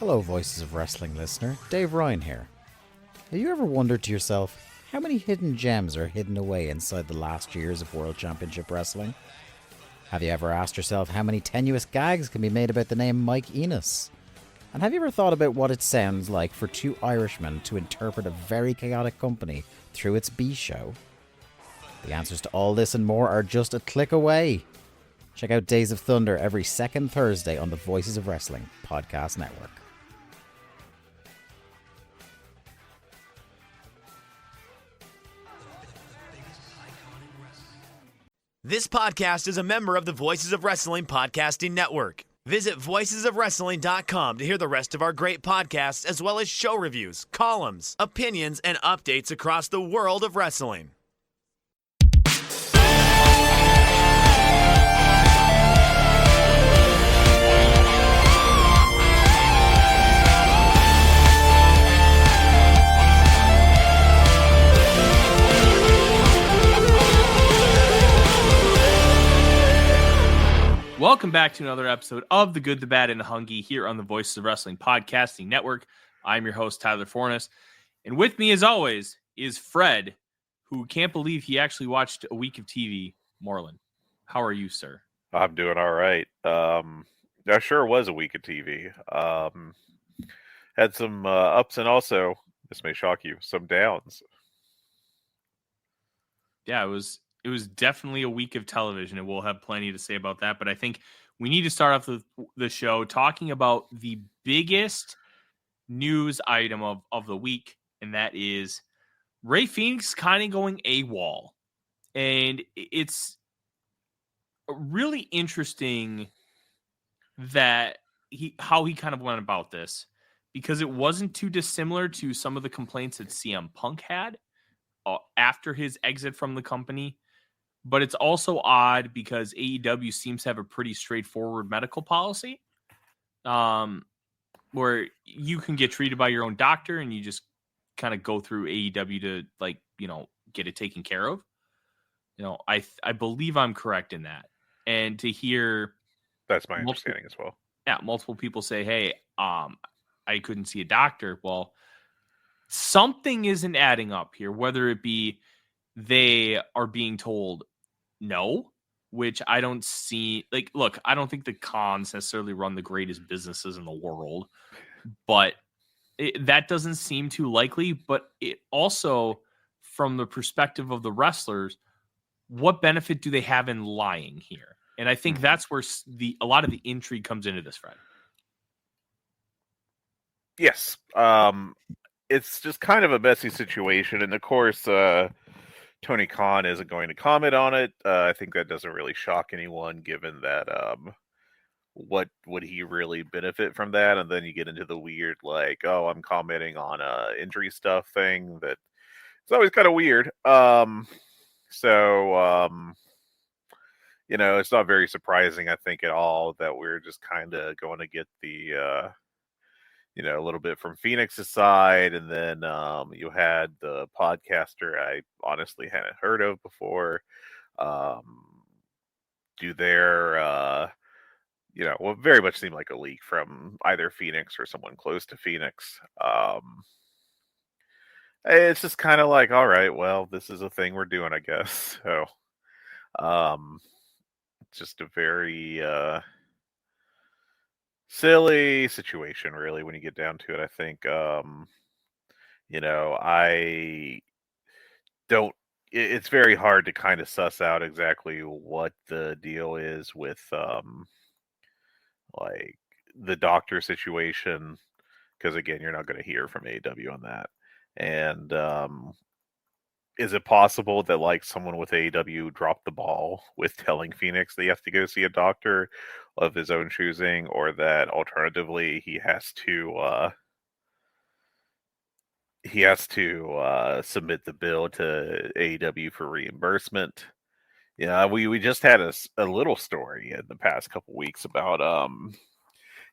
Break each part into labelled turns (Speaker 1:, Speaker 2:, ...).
Speaker 1: Hello, Voices of Wrestling listener. Dave Ryan here. Have you ever wondered to yourself how many hidden gems are hidden away inside the last years of World Championship Wrestling? Have you ever asked yourself how many tenuous gags can be made about the name Mike Enos? And have you ever thought about what it sounds like for two Irishmen to interpret a very chaotic company through its B show? The answers to all this and more are just a click away. Check out Days of Thunder every second Thursday on the Voices of Wrestling podcast network.
Speaker 2: This podcast is a member of the Voices of Wrestling podcasting network. Visit voicesofwrestling.com to hear the rest of our great podcasts, as well as show reviews, columns, opinions, and updates across the world of wrestling.
Speaker 3: Welcome back to another episode of The Good, the Bad, and the Hungee here on the Voices of Wrestling podcasting network. I'm your host, Tyler Fornes. And with me, as always, is Fred, who can't believe he actually watched a week of TV. Moreland, how are you, sir?
Speaker 4: I'm doing all right. That sure was a week of TV. Had some ups and also, this may shock you, some downs.
Speaker 3: Yeah, it was definitely a week of television, and we'll have plenty to say about that. But I think we need to start off the show talking about the biggest news item of the week, and that is Rey Fenix kind of going AWOL. And it's really interesting that how he kind of went about this, because it wasn't too dissimilar to some of the complaints that CM Punk had after his exit from the company. But it's also odd because AEW seems to have a pretty straightforward medical policy, where you can get treated by your own doctor and you just kind of go through AEW to get it taken care of. I believe I'm correct in that. And to hear
Speaker 4: that's my understanding as well.
Speaker 3: Yeah, multiple people say, "Hey, I couldn't see a doctor." Well, something isn't adding up here. Whether it be they are being told no, which I don't see. Look, I don't think the cons necessarily run the greatest businesses in the world, but that doesn't seem too likely. But it also, from the perspective of the wrestlers, what benefit do they have in lying here? And I think that's where a lot of the intrigue comes into this, Fred.
Speaker 4: Yes. It's just kind of a messy situation. And of course, Tony Khan isn't going to comment on it. I think that doesn't really shock anyone, given that what would he really benefit from that? And then you get into the weird, I'm commenting on injury stuff thing. That it's always kind of weird. It's not very surprising, I think, at all that we're just kind of going to get the a little bit from Fenix's side, and then you had the podcaster I honestly hadn't heard of before do their, what very much seemed like a leak from either Fenix or someone close to Fenix. It's just kind of like, all right, well, this is a thing we're doing, I guess. So, it's just a very silly situation, really, when you get down to it. I think, I don't. It's very hard to kind of suss out exactly what the deal is with, the doctor situation, because again, you're not going to hear from AEW on that. And is it possible that someone with AEW dropped the ball with telling Fenix that he has to go see a doctor of his own choosing, or that alternatively he has to submit the bill to AEW for reimbursement? Yeah, we just had a little story in the past couple weeks about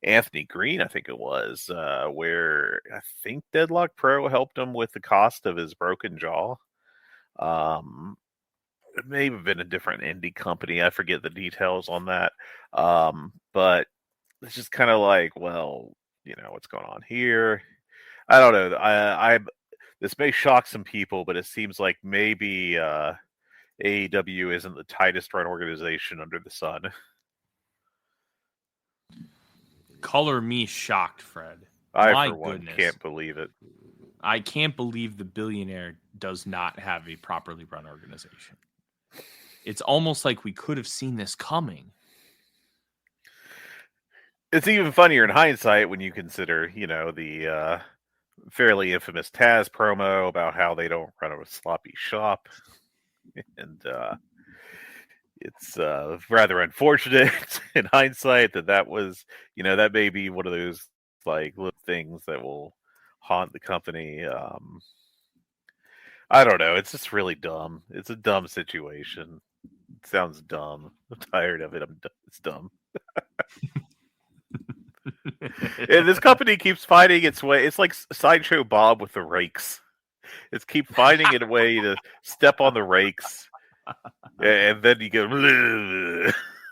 Speaker 4: Anthony Green, I think it was, where I think Deadlock Pro helped him with the cost of his broken jaw. It may have been a different indie company. I forget the details on that. But it's just kind of well, what's going on here. I don't know. This may shock some people, but it seems like maybe AEW isn't the tightest run organization under the sun.
Speaker 3: Color me shocked, Fred.
Speaker 4: I, for one, can't believe it.
Speaker 3: I can't believe the billionaire does not have a properly run organization. It's almost like we could have seen this coming.
Speaker 4: It's even funnier in hindsight when you consider, the fairly infamous Taz promo about how they don't run a sloppy shop. And it's rather unfortunate in hindsight that was, that may be one of those like little things that will haunt the company. I don't know. It's just really dumb. It's a dumb situation. It sounds dumb. I'm tired of it. It's dumb. And this company keeps finding its way. It's like Sideshow Bob with the rakes. It's keep finding a way to step on the rakes, and then you go,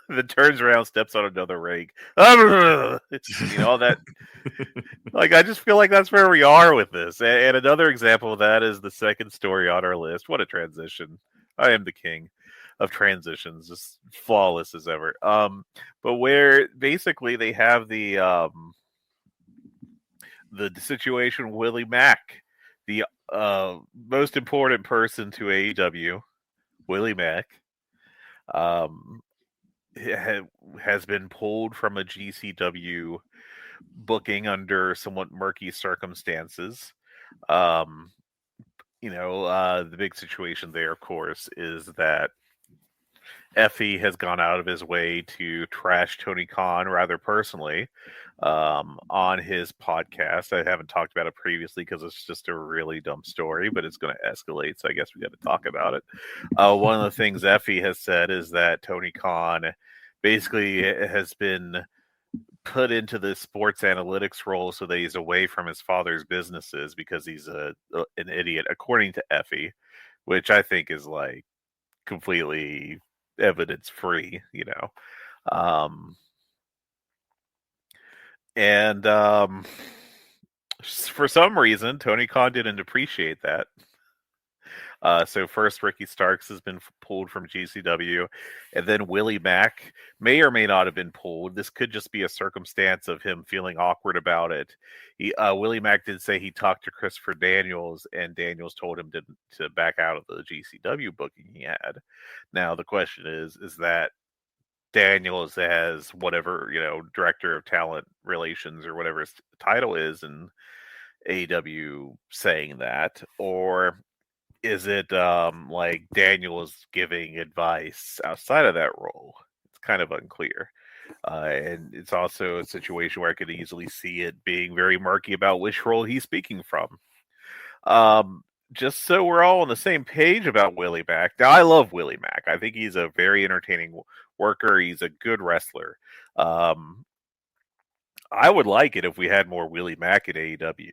Speaker 4: then turns around, steps on another rake. All that. Like, I just feel like that's where we are with this. And another example of that is the second story on our list. What a transition! I am the king of transitions, just flawless as ever. But where basically they have the situation, Willie Mack, the most important person to AEW, Willie Mack, has been pulled from a GCW booking under somewhat murky circumstances. The big situation there, of course, is that Effie has gone out of his way to trash Tony Khan rather personally on his podcast. I haven't talked about it previously because it's just a really dumb story, but it's going to escalate, so I guess we got to talk about it. One of the things Effie has said is that Tony Khan basically has been put into the sports analytics role so that he's away from his father's businesses because he's an idiot, according to Effie, which I think is like completely evidence free, and for some reason Tony Khan didn't appreciate that. So first Ricky Starks has been pulled from GCW, and then Willie Mack may or may not have been pulled. This could just be a circumstance of him feeling awkward about it. Willie Mack did say he talked to Christopher Daniels, and Daniels told him to back out of the GCW booking he had. Now the question is that Daniels has whatever, director of talent relations or whatever his title is in AEW saying that, or is it like Daniels giving advice outside of that role? It's kind of unclear. And it's also a situation where I could easily see it being very murky about which role he's speaking from. Just so we're all on the same page about Willie Mack. Now, I love Willie Mack. I think he's a very entertaining worker. He's a good wrestler. I would like it if we had more Willie Mack at AEW.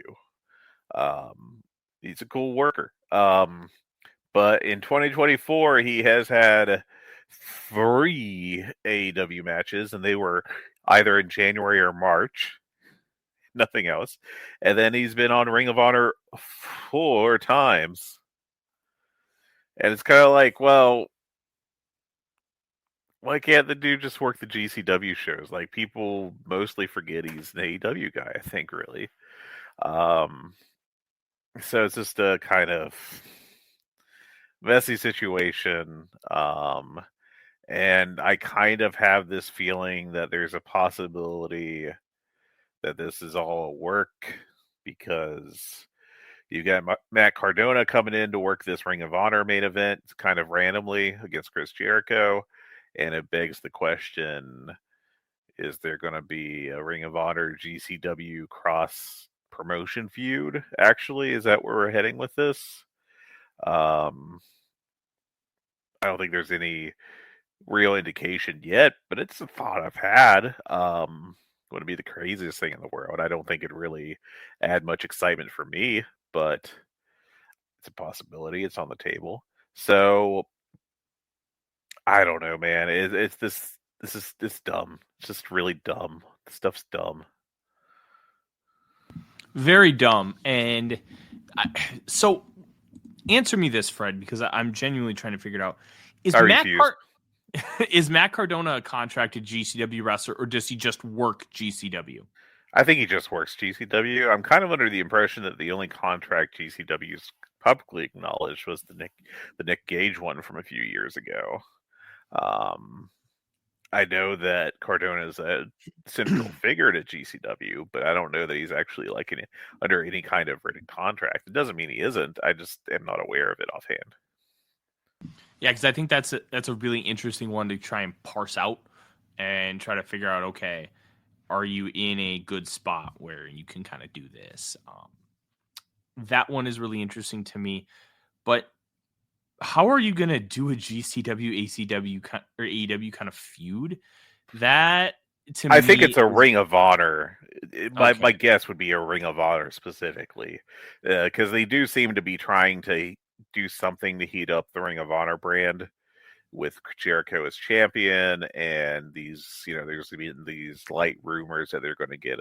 Speaker 4: He's a cool worker. But in 2024, he has had 3 AEW matches, and they were either in January or March. Nothing else. And then he's been on Ring of Honor 4 times. And it's kind of like, well, why can't the dude just work the GCW shows? Like, people mostly forget he's an AEW guy, I think, really. So it's just a kind of messy situation. And I kind of have this feeling that there's a possibility that this is all a work because you got Matt Cardona coming in to work this Ring of Honor main event kind of randomly against Chris Jericho. And it begs the question, is there going to be a Ring of Honor GCW cross promotion feud? Actually, is that where we're heading with this? I don't think there's any real indication yet, but it's a thought I've had. Would be the craziest thing in the world. I don't think it'd really add much excitement for me, but it's a possibility. It's on the table. So I don't know, man. This is dumb. It's just really dumb. The stuff's dumb.
Speaker 3: Very dumb. And so answer me this, Fred, because I'm genuinely trying to figure it out. Is
Speaker 4: I
Speaker 3: Matt
Speaker 4: refuse.
Speaker 3: Is Matt Cardona a contracted GCW wrestler, or does he just work GCW?
Speaker 4: I think he just works GCW. I'm kind of under the impression that the only contract GCW's publicly acknowledged was the Nick Gage one from a few years ago. I know that Cardona is a central figure at GCW, but I don't know that he's actually like under any kind of written contract. It doesn't mean he isn't. I just am not aware of it offhand.
Speaker 3: Yeah, because I think that's a really interesting one to try and parse out and try to figure out, okay, are you in a good spot where you can kind of do this? That one is really interesting to me. But how are you going to do a GCW, ACW, or AEW kind of feud? That, to me,
Speaker 4: I think it's a Ring of Honor. My
Speaker 3: Okay.
Speaker 4: guess would be a Ring of Honor specifically, because they do seem to be trying to do something to heat up the Ring of Honor brand with Jericho as champion, and these, there's been these light rumors that they're going to get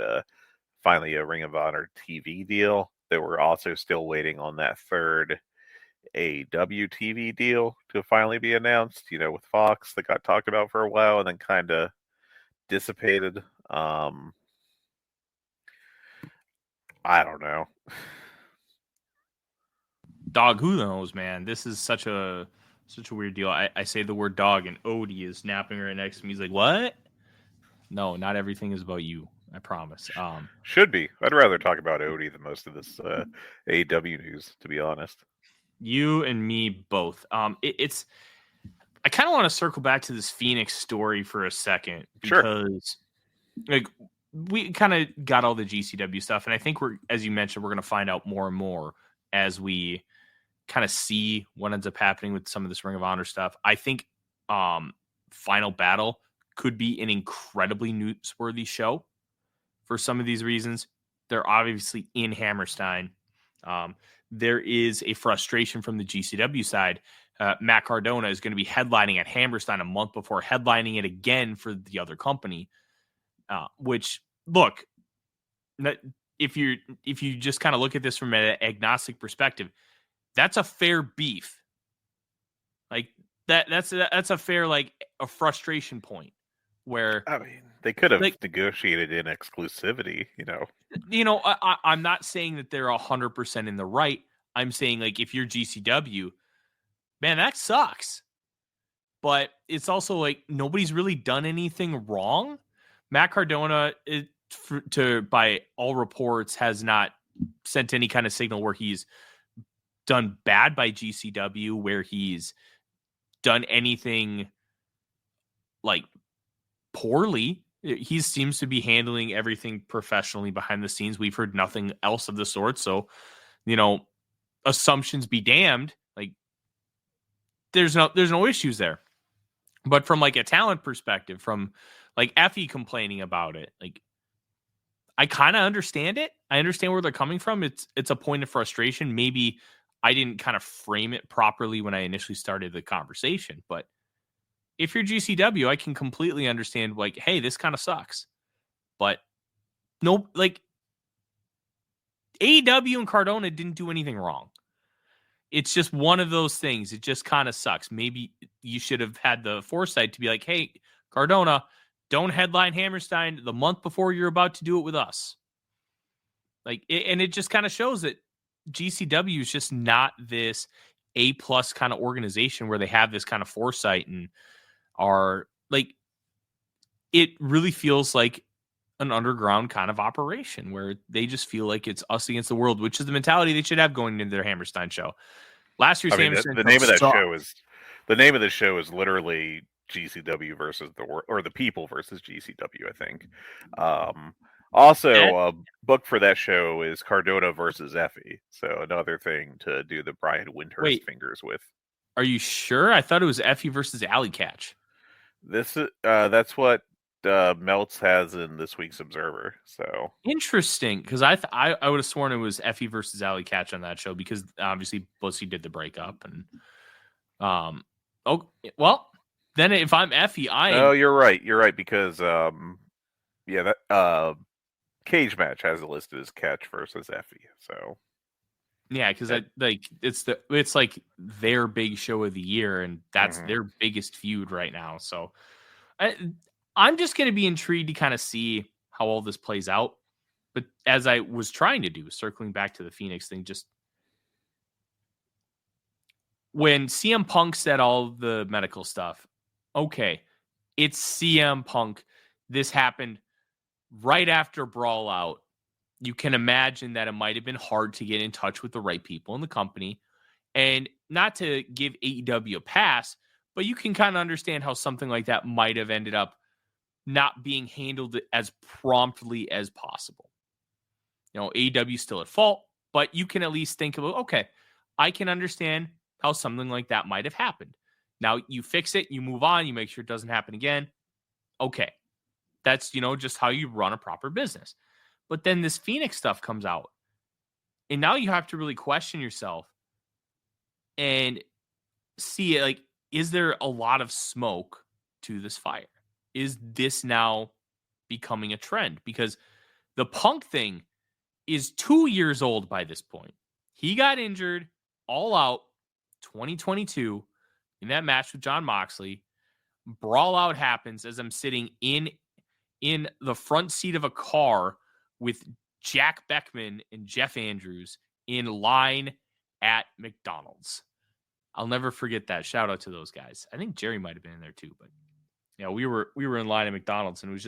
Speaker 4: finally a Ring of Honor TV deal. That we're also still waiting on that third AEW TV deal to finally be announced, with Fox, that got talked about for a while and then kind of dissipated. I don't know.
Speaker 3: Dog, who knows, man? This is such a weird deal. I say the word dog, and Odie is napping right next to me. He's like, "What?" No, not everything is about you. I promise.
Speaker 4: Should be. I'd rather talk about Odie than most of this AEW news, to be honest.
Speaker 3: You and me both. It's. I kind of want to circle back to this Fenix story for a second because, like, we kind of got all the GCW stuff, and I think as you mentioned, we're going to find out more and more as we kind of see what ends up happening with some of this Ring of Honor stuff. I think Final Battle could be an incredibly newsworthy show for some of these reasons. They're obviously in Hammerstein. There is a frustration from the GCW side. Matt Cardona is going to be headlining at Hammerstein a month before headlining it again for the other company. Which, look, if you just kind of look at this from an agnostic perspective, that's a fair beef. Like that's a fair, like, a frustration point where,
Speaker 4: I mean, they could have negotiated in exclusivity,
Speaker 3: I'm not saying that they're 100% in the right. I'm saying, like, if you're GCW, man, that sucks. But it's also like nobody's really done anything wrong. Matt Cardona, by all reports, has not sent any kind of signal where he's done bad by GCW, where he's done anything like poorly. He seems to be handling everything professionally behind the scenes. We've heard nothing else of the sort. So, assumptions be damned. Like, there's no issues there. But from, like, a talent perspective, from, like, Effie complaining about it, like, I kind of understand it. I understand where they're coming from. It's a point of frustration. Maybe I didn't kind of frame it properly when I initially started the conversation, but if you're GCW, I can completely understand, like, hey, this kind of sucks. But no, like, AEW and Cardona didn't do anything wrong. It's just one of those things. It just kind of sucks. Maybe you should have had the foresight to be like, hey, Cardona, don't headline Hammerstein the month before you're about to do it with us. Like, and it just kind of shows that GCW is just not this A+ kind of organization where they have this kind of foresight and are, like, it really feels like an underground kind of operation where they just feel like it's us against the world, which is the mentality they should have going into their Hammerstein show. Last year's Hammerstein
Speaker 4: the name of the show is literally GCW versus the world, or the people versus GCW, I think. Also, book for that show is Cardona versus Effie. So another thing to do the Brian Windhurst fingers with.
Speaker 3: Are you sure? I thought it was Effie versus Alley Catch.
Speaker 4: This is that's what Meltz has in this week's Observer. So
Speaker 3: interesting, because I would have sworn it was Effie versus Alley Catch on that show, because obviously Bussy did the breakup, and then if I'm Effie,
Speaker 4: you're right because cage match has it listed as catch versus Effie. So
Speaker 3: yeah, because it's like their big show of the year, and that's their biggest feud right now. So I'm just going to be intrigued to kind of see how all this plays out. But as I was trying to do, circling back to the Fenix thing, just when CM Punk said all the medical stuff, okay, it's CM Punk. This happened right after Brawl Out. You can imagine that it might have been hard to get in touch with the right people in the company. And not to give AEW a pass, but you can kind of understand how something like that might have ended up not being handled as promptly as possible. You know, AEW still at fault, but you can at least think about, okay, I can understand how something like that might have happened. Now you fix it, you move on, you make sure it doesn't happen again. Okay. That's, just how you run a proper business. But then this Fenix stuff comes out. And now you have to really question yourself and see, like, is there a lot of smoke to this fire? Is this now becoming a trend? Because the Punk thing is 2 years old by this point. He got injured all out 2022 in that match with Jon Moxley. Brawl Out happens as I'm sitting in the front seat of a car with Jack Beckman and Jeff Andrews in line at McDonald's. I'll never forget that. Shout out to those guys. I think Jerry might have been in there too, but we were in line at McDonald's, and it was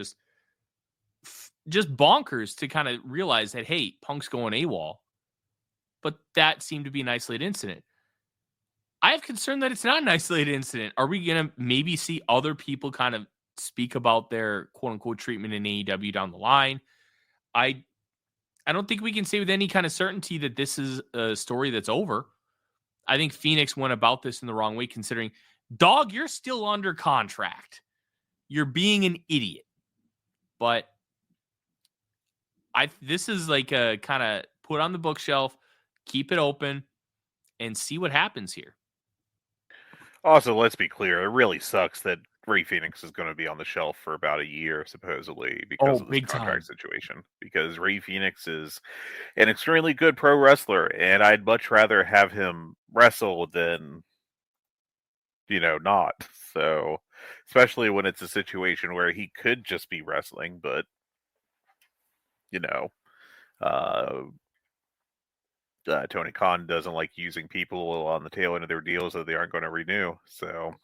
Speaker 3: just bonkers to kind of realize that, hey, Punk's going AWOL. But that seemed to be an isolated incident. I have concern that it's not an isolated incident. Are we going to maybe see other people kind of speak about their quote-unquote treatment in AEW down the line? I don't think we can say with any kind of certainty that this is a story that's over. I think Fenix went about this in the wrong way, considering, dog, you're still under contract. You're being an idiot. But this is like a kind of put on the bookshelf, keep it open, and see what happens here.
Speaker 4: Also, let's be clear, it really sucks that Rey Fenix is going to be on the shelf for about a year, supposedly, because of this contract situation. Because Rey Fenix is an extremely good pro wrestler, and I'd much rather have him wrestle than, not. So, especially when it's a situation where he could just be wrestling, but, Tony Khan doesn't like using people on the tail end of their deals that they aren't going to renew. So,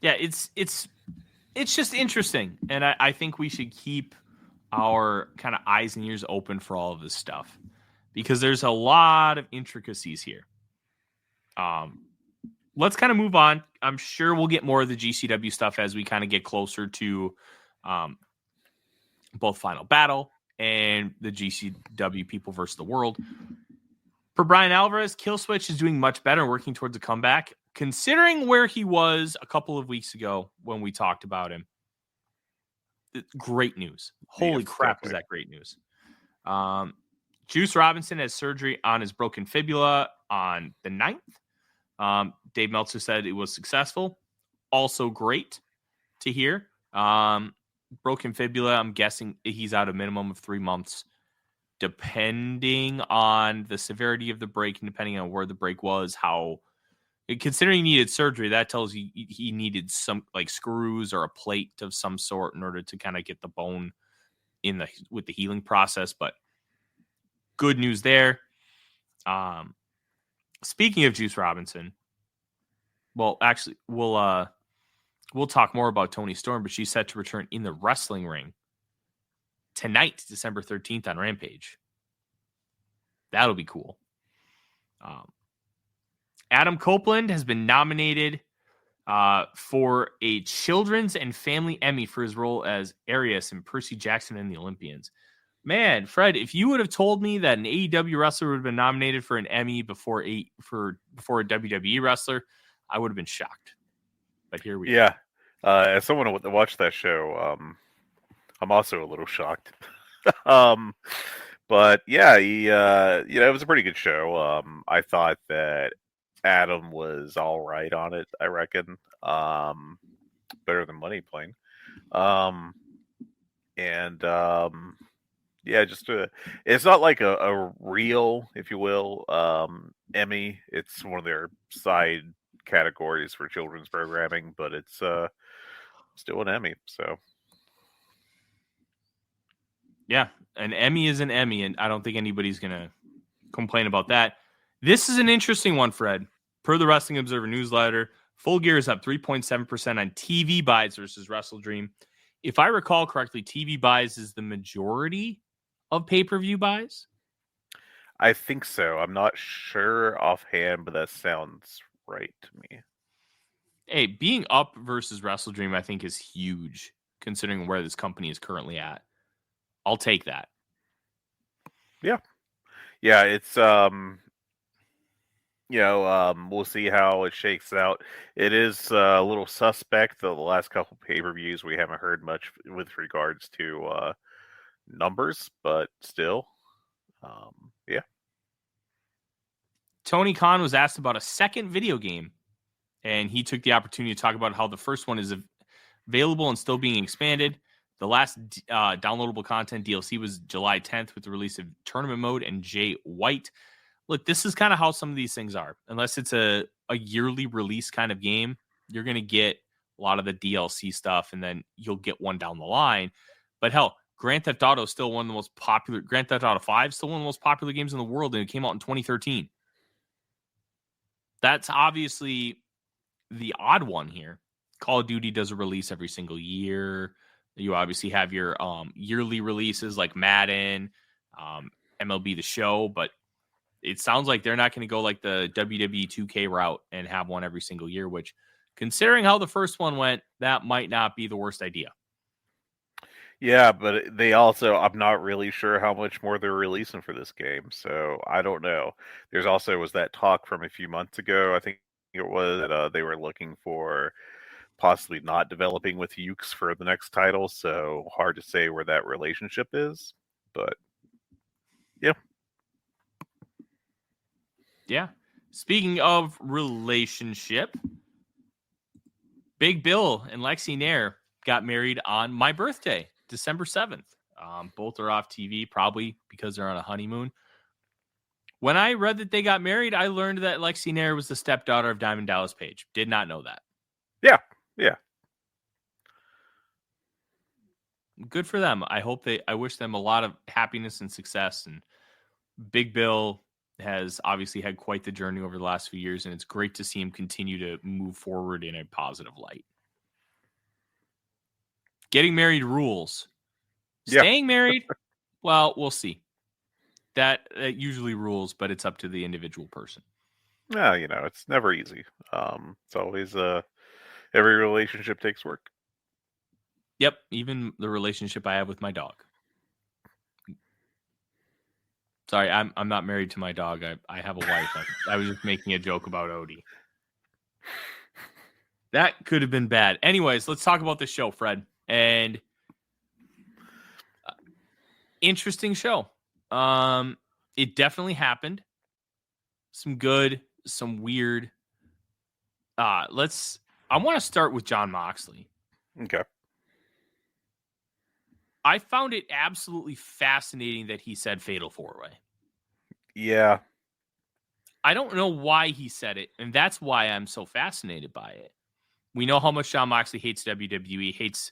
Speaker 3: yeah, it's just interesting, and I think we should keep our kind of eyes and ears open for all of this stuff, because there's a lot of intricacies here. Let's kind of move on. I'm sure we'll get more of the GCW stuff as we kind of get closer to both Final Battle and the GCW People versus the World. For Brian Alvarez, Killswitch is doing much better, working towards a comeback, considering where he was a couple of weeks ago when we talked about him. Great news. Holy crap, is that great news. Juice Robinson has surgery on his broken fibula on the 9th. Dave Meltzer said it was successful. Also great to hear. Broken fibula, I'm guessing he's out a minimum of 3 months, depending on the severity of the break and depending on where the break was. Considering he needed surgery, that tells you he needed some like screws or a plate of some sort in order to kind of get the bone with the healing process. But good news there. Speaking of Juice Robinson, well, actually, we'll talk more about Toni Storm, but she's set to return in the wrestling ring tonight, December 13th on Rampage. That'll be cool. Adam Copeland has been nominated for a Children's and Family Emmy for his role as Arius in Percy Jackson and the Olympians. Man, Fred, if you would have told me that an AEW wrestler would have been nominated for an Emmy before a WWE wrestler, I would have been shocked. But here we
Speaker 4: are. As someone who watched that show, I'm also a little shocked. But yeah, it was a pretty good show. I thought that Adam was all right on it, I reckon. better than Money Plane. And yeah, just it's not like a real, if you will, Emmy. It's one of their side categories for children's programming, but it's still an Emmy. So
Speaker 3: Yeah, an Emmy is an Emmy, and I don't think anybody's gonna complain about that. This is an interesting one, Fred. Per the Wrestling Observer newsletter, Full Gear is up 3.7% on TV buys versus WrestleDream. If I recall correctly, TV buys is the majority of pay-per-view buys.
Speaker 4: I think so. I'm not sure offhand, but that sounds right to me.
Speaker 3: Hey, being up versus WrestleDream, I think, is huge considering where this company is currently at. I'll take that.
Speaker 4: Yeah, it's we'll see how it shakes out. It is a little suspect that the last couple pay-per-views we haven't heard much with regards to numbers, but still, yeah.
Speaker 3: Tony Khan was asked about a second video game, and he took the opportunity to talk about how the first one is available and still being expanded. The last downloadable content DLC was July 10th with the release of Tournament Mode and Jay White. Look, this is kind of how some of these things are. Unless it's a yearly release kind of game, you're going to get a lot of the DLC stuff, and then you'll get one down the line. But hell, Grand Theft Auto is still one of the most popular. Grand Theft Auto 5 is still one of the most popular games in the world, and it came out in 2013. That's obviously the odd one here. Call of Duty does a release every single year. You obviously have your yearly releases like Madden, MLB The Show, but it sounds like they're not going to go like the WWE 2K route and have one every single year, which, considering how the first one went, that might not be the worst idea.
Speaker 4: Yeah, but they also, I'm not really sure how much more they're releasing for this game, so I don't know. There's also was that talk from a few months ago, I think it was, that they were looking for possibly not developing with Ukes for the next title, so hard to say where that relationship is, but yeah.
Speaker 3: Yeah. Speaking of relationship, Big Bill and Lexi Nair got married on my birthday, December 7th. Both are off TV, probably because they're on a honeymoon. When I read that they got married, I learned that Lexi Nair was the stepdaughter of Diamond Dallas Page. Did not know that.
Speaker 4: Yeah.
Speaker 3: Good for them. I wish them a lot of happiness and success. And Big Bill has obviously had quite the journey over the last few years, and it's great to see him continue to move forward in a positive light. Getting married rules.
Speaker 4: Yeah.
Speaker 3: Staying married, well, we'll see. That usually rules, but it's up to the individual person.
Speaker 4: Yeah, it's never easy. It's always every relationship takes work.
Speaker 3: Yep, even the relationship I have with my dog. Sorry, I'm not married to my dog. I have a wife. I was just making a joke about Odie. That could have been bad. Anyways, let's talk about the show, Fred. And interesting show. It definitely happened. Some good, some weird. I want to start with Jon Moxley.
Speaker 4: Okay.
Speaker 3: I found it absolutely fascinating that he said Fatal 4-Way.
Speaker 4: Yeah.
Speaker 3: I don't know why he said it, and that's why I'm so fascinated by it. We know how much Jon Moxley hates WWE, hates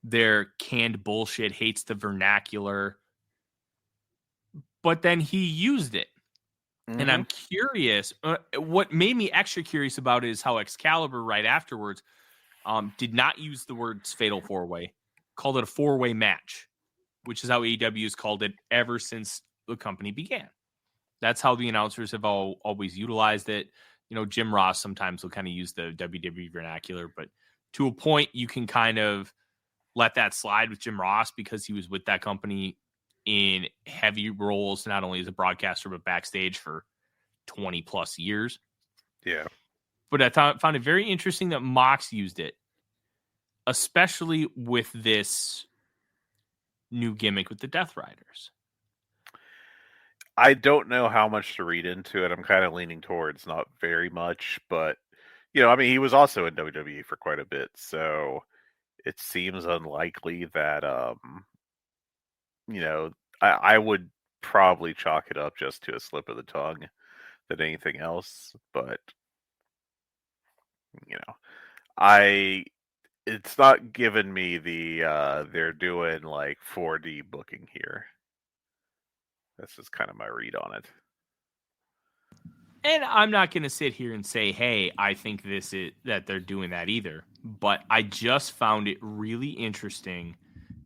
Speaker 3: their canned bullshit, hates the vernacular, but then he used it. Mm-hmm. And I'm curious. What made me extra curious about it is how Excalibur right afterwards did not use the words Fatal 4-Way, called it a 4-way match, which is how AEW has called it ever since the company began. That's how the announcers have always utilized it. Jim Ross sometimes will kind of use the WWE vernacular, but to a point, you can kind of let that slide with Jim Ross because he was with that company in heavy roles, not only as a broadcaster, but backstage for 20 plus years.
Speaker 4: Yeah.
Speaker 3: But I found it very interesting that Mox used it, especially with this new gimmick with the Death Riders.
Speaker 4: I don't know how much to read into it. I'm kind of leaning towards not very much, but I mean, he was also in WWE for quite a bit, so it seems unlikely that, I would probably chalk it up just to a slip of the tongue than anything else. But, you know, I it's not giving me they're doing like 4D booking here. That's just kind of my read on it.
Speaker 3: And I'm not going to sit here and say, hey, I think that they're doing that either. But I just found it really interesting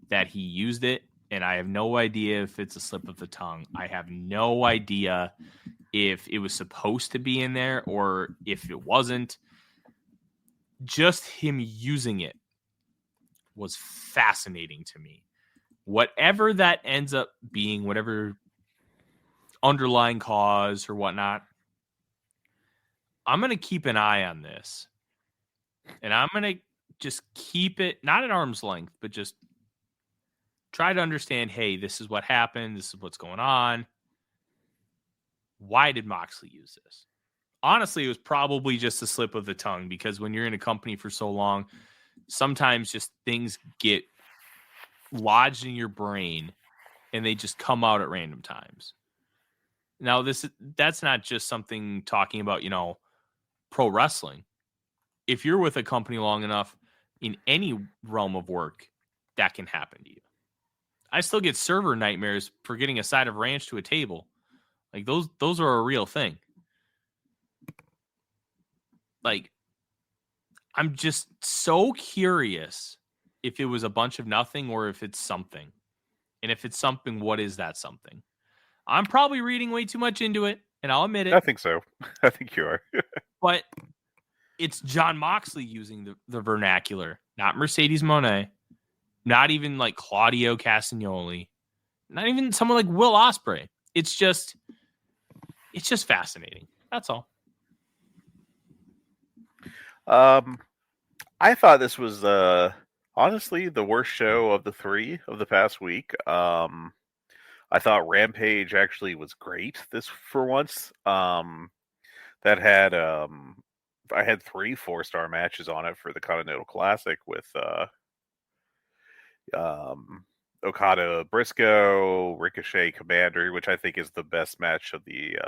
Speaker 3: that he used it. And I have no idea if it's a slip of the tongue. I have no idea if it was supposed to be in there or if it wasn't. Just him using it was fascinating to me. Whatever that ends up being, whatever underlying cause or whatnot, I'm going to keep an eye on this. And I'm going to just keep it, not at arm's length, but just try to understand, hey, this is what happened. This is what's going on. Why did Moxley use this? Honestly, it was probably just a slip of the tongue because when you're in a company for so long, sometimes just things get lodged in your brain and they just come out at random times. Now, that's not just something talking about, pro wrestling. If you're with a company long enough in any realm of work, that can happen to you. I still get server nightmares for getting a side of ranch to a table. Like those are a real thing. Like, I'm just so curious if it was a bunch of nothing or if it's something. And if it's something, what is that something? I'm probably reading way too much into it, and I'll admit it.
Speaker 4: I think so. I think you are.
Speaker 3: But it's Jon Moxley using the vernacular, not Mercedes Moné, not even like Claudio Castagnoli, not even someone like Will Ospreay. It's just fascinating. That's all.
Speaker 4: I thought this was honestly the worst show of the 3 of the past week. I thought Rampage actually was great this for once. That had I had 3 4-star matches on it for the Continental Classic with Okada Briscoe, Ricochet Commander, which I think is the best match of the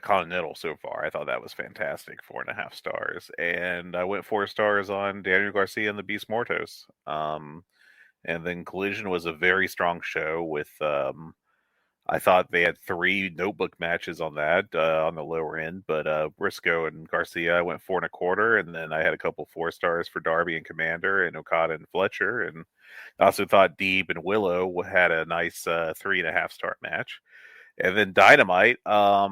Speaker 4: Continental so far. I thought that was fantastic, 4.5 stars. And I went 4 stars on Daniel Garcia and the Beast Mortos. And then Collision was a very strong show with, I thought they had 3 notebook matches on that, on the lower end, but Briscoe and Garcia, I went 4.25, and then I had a couple 4 stars for Darby and Commander and Okada and Fletcher. And I also thought Deeb and Willow had a nice 3.5 star match. And then Dynamite, I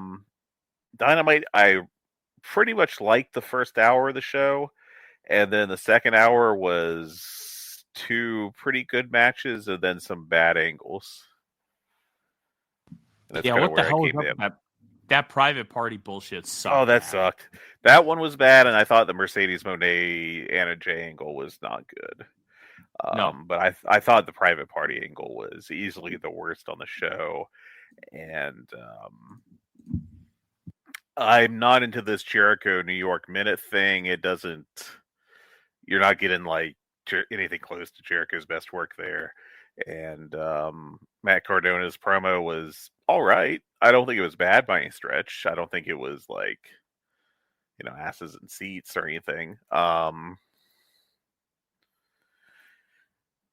Speaker 4: pretty much liked the first hour of the show, and then the second hour was 2 pretty good matches and then some bad angles.
Speaker 3: What the hell was up? That private party bullshit sucked.
Speaker 4: Oh, that sucked. That one was bad, and I thought the Mercedes Moné Anna Jay angle was not good.
Speaker 3: No.
Speaker 4: But I thought the private party angle was easily the worst on the show. And I'm not into this Jericho New York Minute thing. You're not getting like anything close to Jericho's best work there. And Matt Cardona's promo was all right. I don't think it was bad by any stretch. I don't think it was like, asses in seats or anything.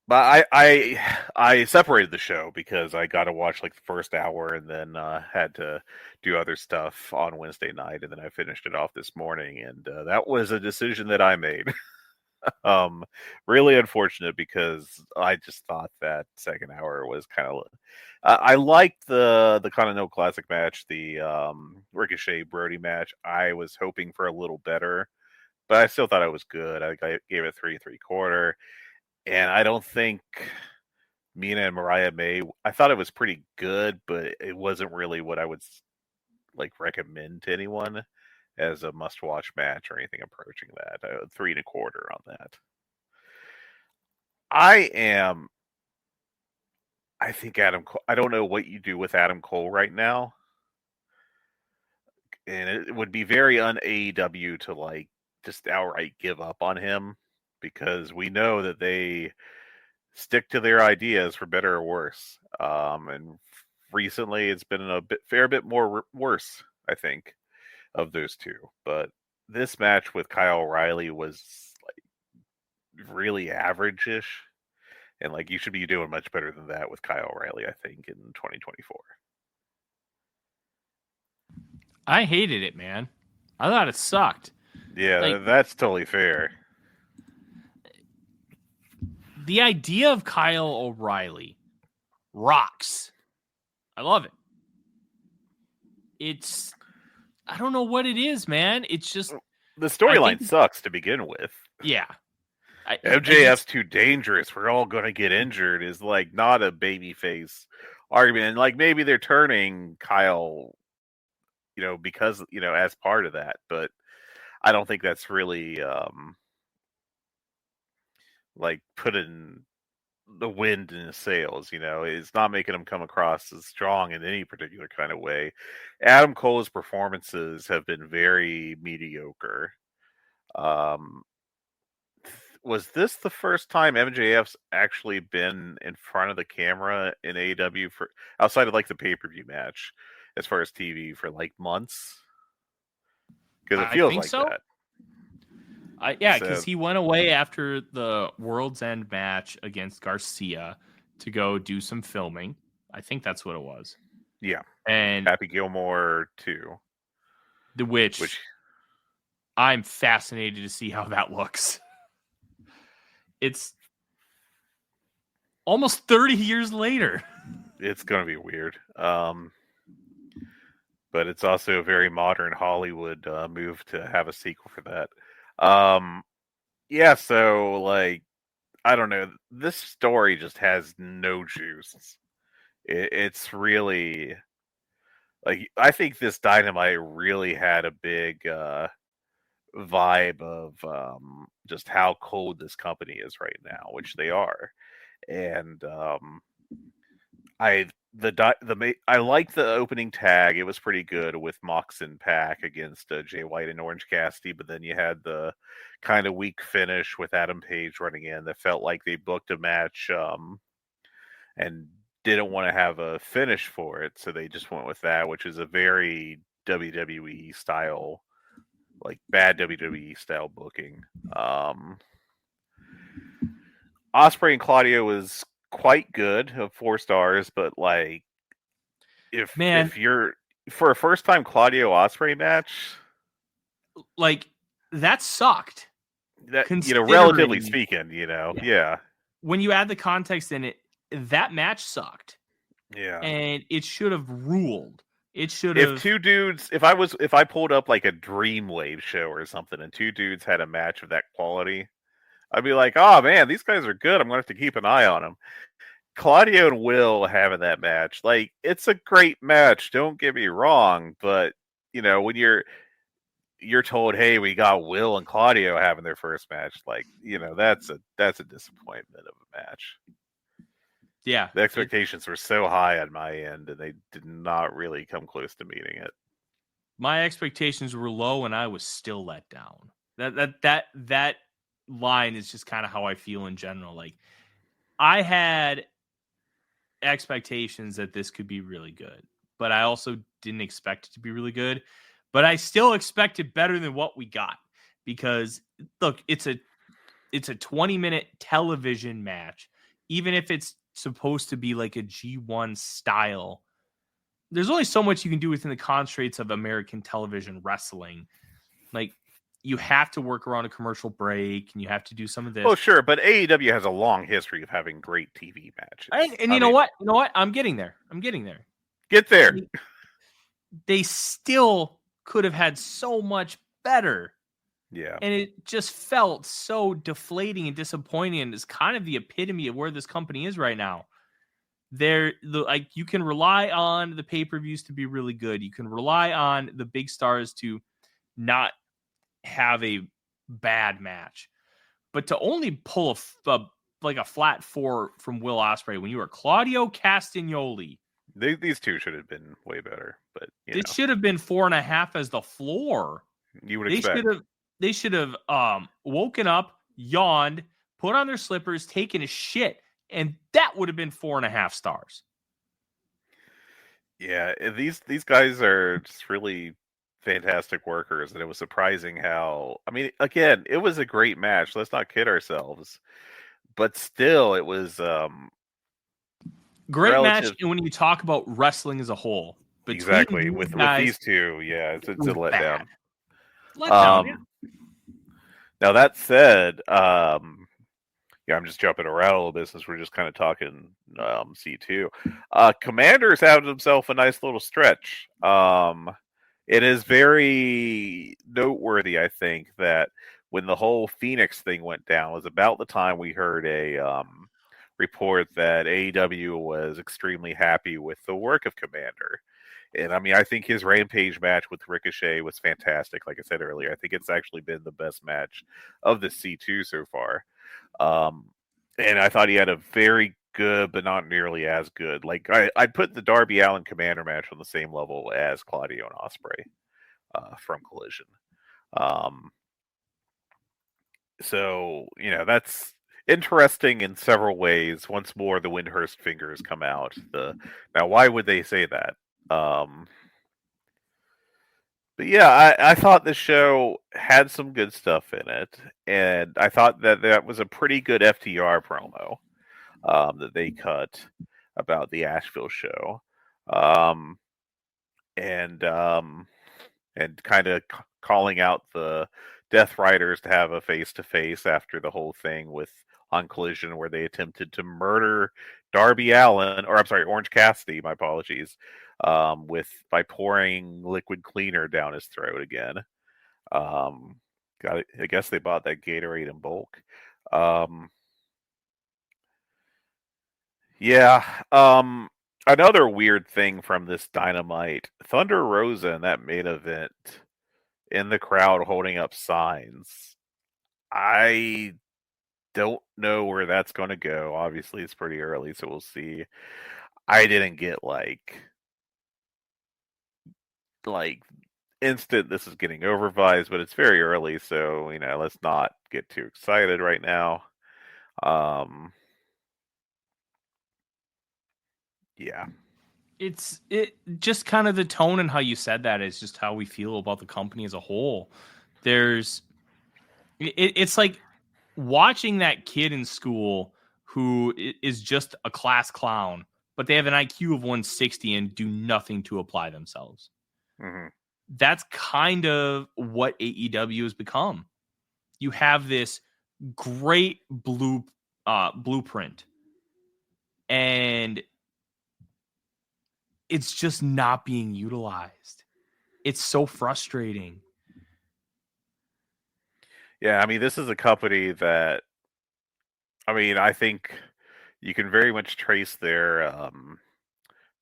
Speaker 4: But I separated the show because I got to watch like the first hour and then had to do other stuff on Wednesday night, and then I finished it off this morning, and that was a decision that I made. Really unfortunate because I just thought that second hour was kind of. I liked the Continental Classic match, the Ricochet Brody match. I was hoping for a little better, but I still thought it was good. I gave it 3.75. And I don't think Mina and Mariah May, I thought it was pretty good, but it wasn't really what I would like recommend to anyone as a must-watch match or anything approaching that. 3.25 on that. I think Adam Cole, I don't know what you do with Adam Cole right now. And it would be very un-AEW to like just outright give up on him, because we know that they stick to their ideas for better or worse. And recently it's been a fair bit more worse, I think, of those two. But this match with Kyle O'Reilly was like really average-ish. And like you should be doing much better than that with Kyle O'Reilly, I think, in 2024.
Speaker 3: I hated it, man. I thought it sucked.
Speaker 4: Yeah,
Speaker 3: Like,
Speaker 4: that's totally fair.
Speaker 3: the idea of Kyle O'Reilly rocks. I love it. It's, I don't know what it is, man. It's just
Speaker 4: the storyline sucks to begin with.
Speaker 3: Yeah.
Speaker 4: MJF's too dangerous. We're all going to get injured is like not a babyface argument. And like maybe they're turning Kyle, because, as part of that. But I don't think that's really like putting the wind in his sails. It's not making him come across as strong in any particular kind of way. Adam Cole's performances have been very mediocre. Was this the first time MJF's actually been in front of the camera in AEW for outside of like the pay-per-view match, as far as TV, for like months? Because it feels like
Speaker 3: so.
Speaker 4: that.
Speaker 3: Because he went away after the World's End match against Garcia to go do some filming. I think that's what it was.
Speaker 4: Yeah.
Speaker 3: And
Speaker 4: Happy Gilmore too.
Speaker 3: Which I'm fascinated to see how that looks. It's almost 30 years later.
Speaker 4: It's going to be weird. But it's also a very modern Hollywood move to have a sequel for that. So like, I don't know. This story just has no juice. It's really like, I think this Dynamite really had a big vibe of just how cold this company is right now, which they are. And I liked the opening tag. It was pretty good with Mox and Pac against Jay White and Orange Cassidy, but then you had the kind of weak finish with Adam Page running in that felt like they booked a match and didn't want to have a finish for it, so they just went with that, which is a very WWE style, like bad WWE style booking. Ospreay and Claudio was quite good, of 4 stars, but like if you're for a first time Claudio Ospreay match,
Speaker 3: like that sucked.
Speaker 4: That relatively speaking, yeah.
Speaker 3: When you add the context in it, that match sucked.
Speaker 4: Yeah.
Speaker 3: And it should have ruled. It should have.
Speaker 4: If two dudes, if I pulled up like a Dreamwave show or something and two dudes had a match of that quality, I'd be like, oh man, these guys are good. I'm going to have to keep an eye on them. Claudio and Will having that match, like, it's a great match. Don't get me wrong, but when you're told, hey, we got Will and Claudio having their first match, like, that's a disappointment of a match.
Speaker 3: Yeah,
Speaker 4: the expectations were so high on my end, and they did not really come close to meeting it.
Speaker 3: My expectations were low, and I was still let down. That line is just kind of how I feel in general. Like, I had expectations that this could be really good, but I also didn't expect it to be really good. But I still expected better than what we got, because look, it's a 20-minute television match, even if it's supposed to be like a G1 style. There's only so much you can do within the constraints of American television wrestling. Like, you have to work around a commercial break, and you have to do some of this.
Speaker 4: Oh, sure, but AEW has a long history of having great TV matches.
Speaker 3: And you know what? I'm getting there.
Speaker 4: Get there.
Speaker 3: They still could have had so much better.
Speaker 4: Yeah.
Speaker 3: And it just felt so deflating and disappointing, and it's kind of the epitome of where this company is right now. You can rely on the pay-per-views to be really good. You can rely on the big stars to not have a bad match. But to only pull a flat 4 from Will Ospreay when you are Claudio Castagnoli
Speaker 4: These two should have been way better, but
Speaker 3: This should have been 4.5 as the floor.
Speaker 4: You would expect.
Speaker 3: They should have woken up, yawned, put on their slippers, taken a shit, and that would have been 4.5 stars.
Speaker 4: Yeah, these guys are just really fantastic workers, and it was surprising how. I mean, again, it was a great match. Let's not kid ourselves, but still, it was
Speaker 3: great match. And when you talk about wrestling as a whole,
Speaker 4: exactly with these two, yeah, it's a letdown.
Speaker 3: Yeah.
Speaker 4: Now that said, yeah, I'm just jumping around a little bit since we're just kind of talking C2. Commander's had himself a nice little stretch. It is very noteworthy, I think, that when the whole Fenix thing went down, was about the time we heard a report that AEW was extremely happy with the work of Commander. And I mean, I think his Rampage match with Ricochet was fantastic. Like I said earlier, I think it's actually been the best match of the C2 so far. And I thought he had a very good, but not nearly as good. Like I'd put the Darby Allin Commander match on the same level as Claudio and Ospreay from Collision. So that's interesting in several ways. Once more, the Windhurst fingers come out. Now, why would they say that? But yeah, I thought the show had some good stuff in it, and I thought that was a pretty good FTR promo that they cut about the Asheville show, and kind of calling out the Death Riders to have a face-to-face after the whole thing on Collision, where they attempted to murder Darby Allin, or I'm sorry, Orange Cassidy, my apologies, by pouring liquid cleaner down his throat again. I guess they bought that Gatorade in bulk. Yeah. Another weird thing from this Dynamite, Thunder Rosa in that main event in the crowd holding up signs. I don't know where that's going to go. Obviously, it's pretty early, so we'll see. I didn't get like instant this is getting over vibes, but it's very early, so let's not get too excited right now. Yeah.
Speaker 3: It's just kind of the tone and how you said that is just how we feel about the company as a whole. It's like watching that kid in school who is just a class clown, but they have an IQ of 160 and do nothing to apply themselves.
Speaker 4: Mm-hmm.
Speaker 3: That's kind of what AEW has become. You have this great blueprint, and it's just not being utilized. It's so frustrating.
Speaker 4: Yeah, I mean, this is a company that, I think you can very much trace their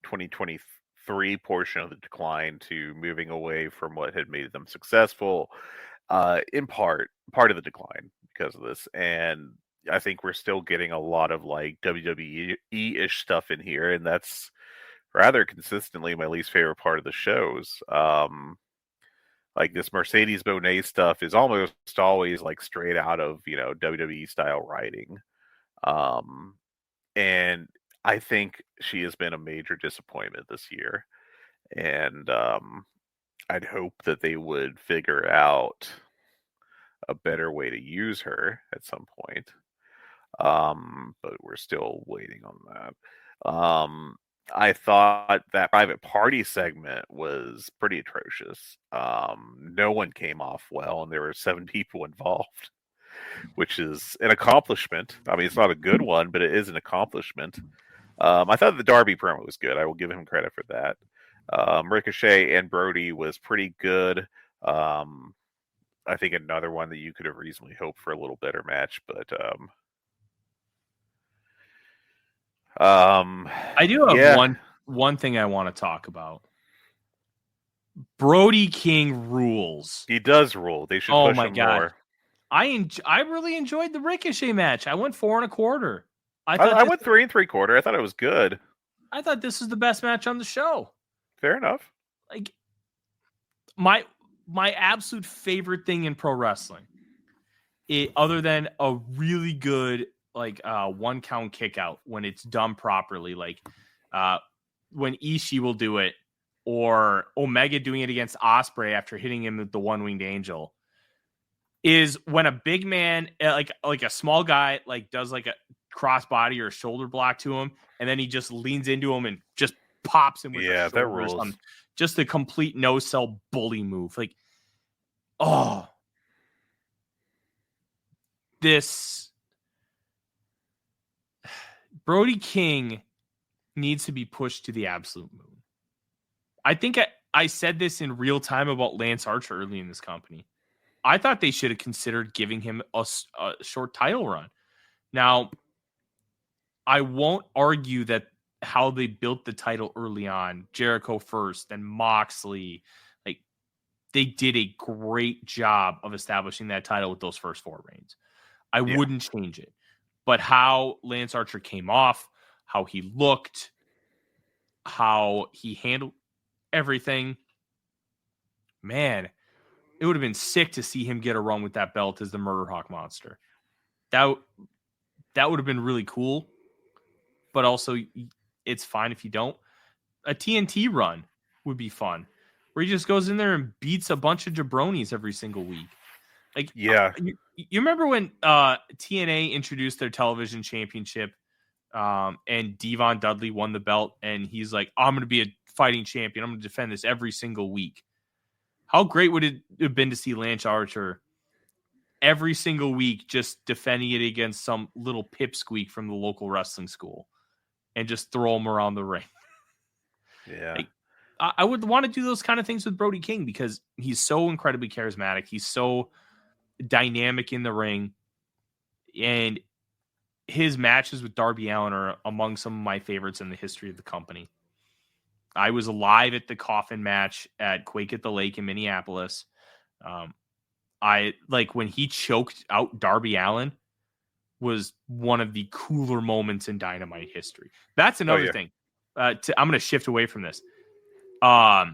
Speaker 4: 2023 portion of the decline to moving away from what had made them successful, in part of the decline because of this. And I think we're still getting a lot of like WWE-ish stuff in here, and that's rather consistently my least favorite part of the shows. Like this Mercedes Moné stuff is almost always like straight out of WWE style writing, and I think she has been a major disappointment this year. And I'd hope that they would figure out a better way to use her at some point. But we're still waiting on that. I thought that private party segment was pretty atrocious. No one came off well, and there were 7 people involved, which is an accomplishment. I mean, it's not a good one, but it is an accomplishment. I thought the Darby promo was good. I will give him credit for that. Ricochet and Brody was pretty good. I think another one that you could have reasonably hoped for a little better match, but
Speaker 3: I do have one thing I want to talk about. Brody King rules.
Speaker 4: He does rule. They should push him more.
Speaker 3: I really enjoyed the Ricochet match. I went 4 1/4.
Speaker 4: I went 3 3/4. I thought it was good.
Speaker 3: I thought this was the best match on the show.
Speaker 4: Fair enough.
Speaker 3: Like my absolute favorite thing in pro wrestling, other than a really good like 1 count kick out when it's done properly, like when Ishii will do it, or Omega doing it against Ospreay after hitting him with the one-winged angel, is when a big man, like a small guy, like does like a crossbody or a shoulder block to him, and then he just leans into him and just pops him with a shoulder or something. Just a complete no-sell bully move. Like, oh, this Brody King needs to be pushed to the absolute moon. I think I said this in real time about Lance Archer early in this company. I thought they should have considered giving him a short title run. Now, I won't argue that how they built the title early on, Jericho first, then Moxley, like they did a great job of establishing that title with those first 4 reigns. I wouldn't change it. But how Lance Archer came off, how he looked, how he handled everything, man, it would have been sick to see him get a run with that belt as the Murder Hawk Monster. That would have been really cool. But also, it's fine if you don't. A TNT run would be fun, where he just goes in there and beats a bunch of jabronis every single week. Like,
Speaker 4: yeah,
Speaker 3: you remember when TNA introduced their television championship, and Devon Dudley won the belt, and he's like, "I'm going to be a fighting champion. I'm going to defend this every single week." How great would it have been to see Lance Archer every single week just defending it against some little pipsqueak from the local wrestling school and just throw him around the ring?
Speaker 4: Yeah.
Speaker 3: Like, I would want to do those kind of things with Brody King because he's so incredibly charismatic. He's so dynamic in the ring. And his matches with Darby Allin are among some of my favorites in the history of the company. I was live at the coffin match at Quake at the Lake in Minneapolis. I like when he choked out Darby Allin was one of the cooler moments in Dynamite history. That's another thing. I'm going to shift away from this. I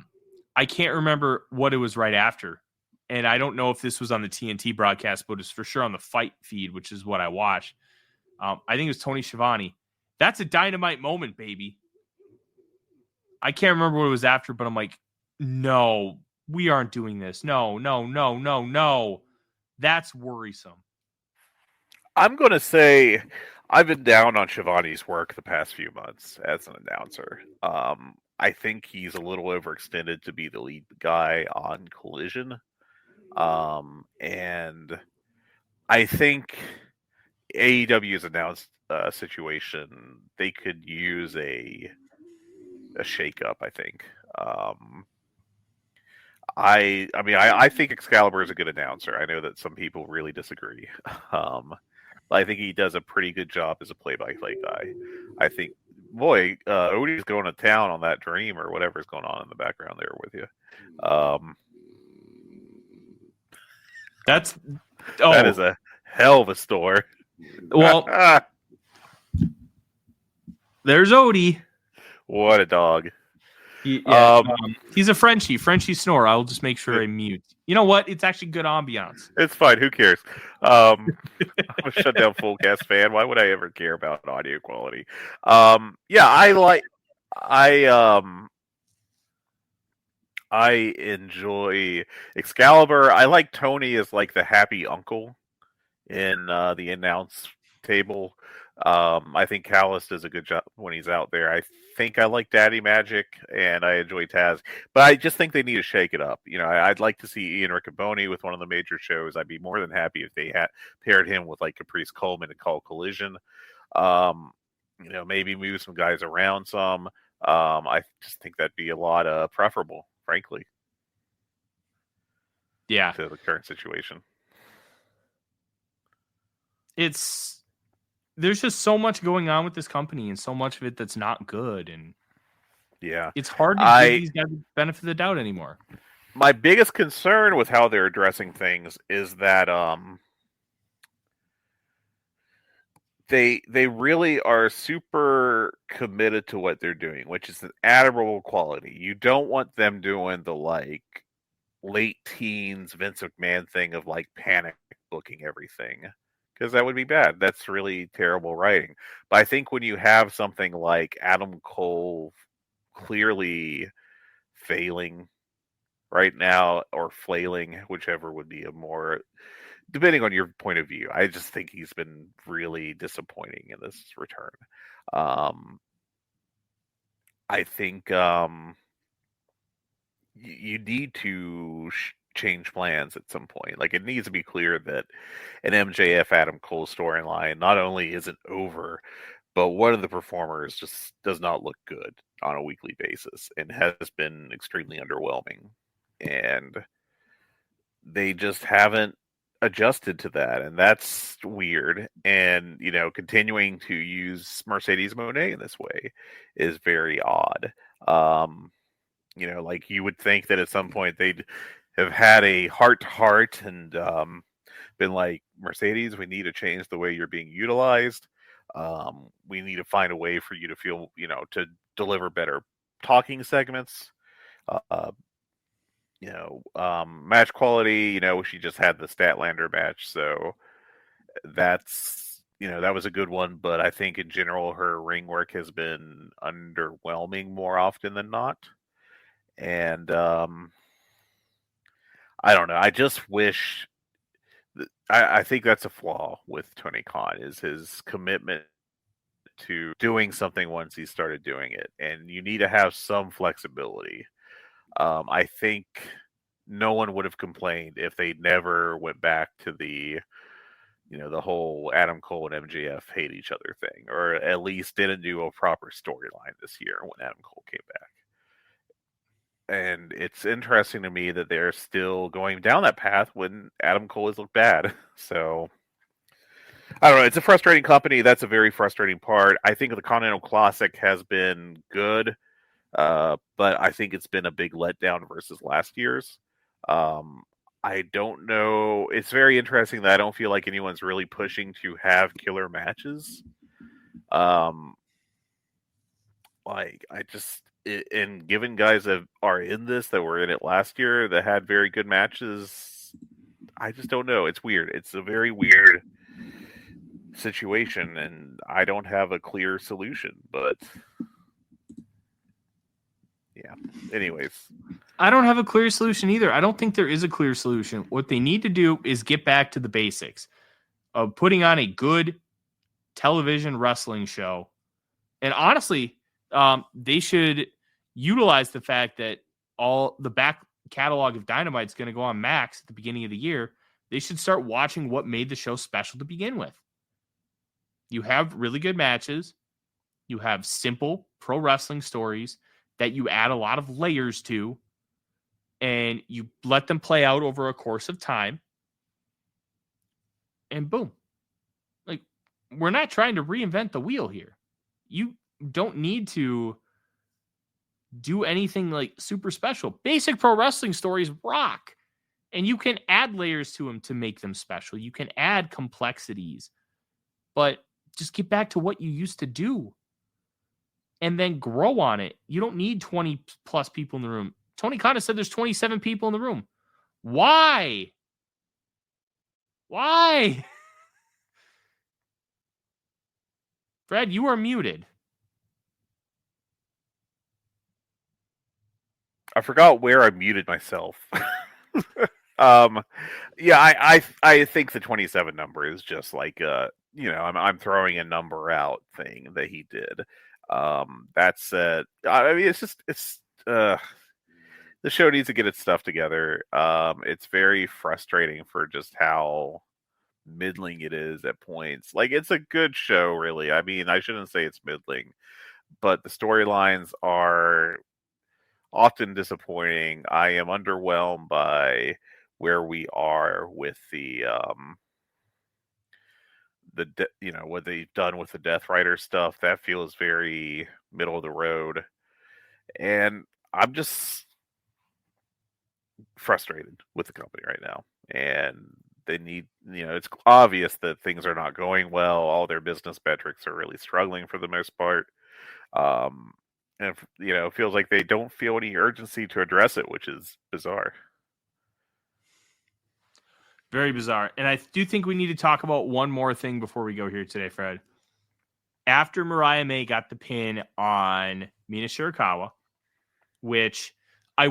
Speaker 3: can't remember what it was right after. And I don't know if this was on the TNT broadcast, but it's for sure on the Fight feed, which is what I watched. I think it was Tony Schiavone. That's a Dynamite moment, baby. I can't remember what it was after, but I'm like, no, we aren't doing this. No. That's worrisome.
Speaker 4: I'm going to say I've been down on Shivani's work the past few months as an announcer. I think he's a little overextended to be the lead guy on Collision. And I think AEW's announced situation, they could use a shakeup, I think. I think Excalibur is a good announcer. I know that some people really disagree. I think he does a pretty good job as a play-by-play guy. I think, boy, Odie's going to town on that dream or whatever's going on in the background there with you. That is a hell of a store.
Speaker 3: Well, there's Odie.
Speaker 4: What a dog.
Speaker 3: He's a Frenchie. Frenchie snore. I'll just make sure I mute. You know what? It's actually good ambiance.
Speaker 4: It's fine. Who cares? I'm a Shutdown Fullcast fan. Why would I ever care about audio quality? I enjoy Excalibur. I like Tony as like the happy uncle in the announce table. I think Callis does a good job when he's out there. I think I like Daddy Magic and I enjoy Taz, but I just think they need to shake it up. You know, I'd like to see Ian Riccoboni with one of the major shows. I'd be more than happy if they had paired him with like Caprice Coleman and call Collision. Maybe move some guys around some. I just think that'd be a lot preferable, frankly.
Speaker 3: Yeah.
Speaker 4: To the current situation.
Speaker 3: There's just so much going on with this company and so much of it that's not good. And
Speaker 4: yeah,
Speaker 3: it's hard to give these guys the benefit of the doubt anymore.
Speaker 4: My biggest concern with how they're addressing things is that they really are super they're committed to what they're doing, which is an admirable quality. You don't want them doing the like late teens Vince McMahon thing of like panic booking everything, because that would be bad. That's really terrible writing. But I think when you have something like Adam Cole clearly failing right now, or flailing, whichever would be a more, depending on your point of view, I just think he's been really disappointing in this return. I think you need to change plans at some point. Like, it needs to be clear that an MJF Adam Cole storyline not only isn't over, but one of the performers just does not look good on a weekly basis and has been extremely underwhelming. And they just haven't adjusted to that, and that's weird. And continuing to use Mercedes Moné in this way is very odd. Like, you would think that at some point they'd have had a heart-to-heart and been like, Mercedes, we need to change the way you're being utilized. We need to find a way for you to feel, to deliver better talking segments. Match quality, she just had the Statlander match, so that's, that was a good one. But I think in general, her ring work has been underwhelming more often than not. And I don't know. I just wish. I think that's a flaw with Tony Khan, is his commitment to doing something once he started doing it, and you need to have some flexibility. I think no one would have complained if they never went back to the whole Adam Cole and MJF hate each other thing, or at least didn't do a proper storyline this year when Adam Cole came back. And it's interesting to me that they're still going down that path when Adam Cole has looked bad. So, I don't know. It's a frustrating company. That's a very frustrating part. I think the Continental Classic has been good, but I think it's been a big letdown versus last year's. I don't know. It's very interesting that I don't feel like anyone's really pushing to have killer matches. And given guys that are in this, that were in it last year, that had very good matches, I just don't know. It's weird. It's a very weird situation, and I don't have a clear solution. But yeah. Anyways,
Speaker 3: I don't have a clear solution either. I don't think there is a clear solution. What they need to do is get back to the basics of putting on a good television wrestling show. And honestly, they should utilize the fact that all the back catalog of Dynamite is going to go on Max at the beginning of the year. They should start watching what made the show special to begin with. You have really good matches. You have simple pro wrestling stories that you add a lot of layers to, and you let them play out over a course of time. And boom. Like, we're not trying to reinvent the wheel here. You don't need to do anything like super special. Basic pro wrestling stories rock, and you can add layers to them to make them special. You can add complexities, but just get back to what you used to do and then grow on it. You don't need 20 plus people in the room. Tony Khan said there's 27 people in the room. Why? Fred, you are muted.
Speaker 4: I forgot where I muted myself. Yeah, I think the 27 number is just like I'm throwing a number out thing that he did. That's I mean, the show needs to get its stuff together. It's very frustrating for just how middling it is at points. Like, it's a good show, really. I mean, I shouldn't say it's middling, but the storylines are often disappointing. I am underwhelmed by where we are with the what they've done with the Death Rider stuff. That feels very middle of the road, and I'm just frustrated with the company right now. And they need, it's obvious that things are not going well. All their business metrics are really struggling for the most part. And it feels like they don't feel any urgency to address it, which is bizarre.
Speaker 3: Very bizarre. And I do think we need to talk about one more thing before we go here today, Fred. After Mariah May got the pin on Mina Shirakawa, which I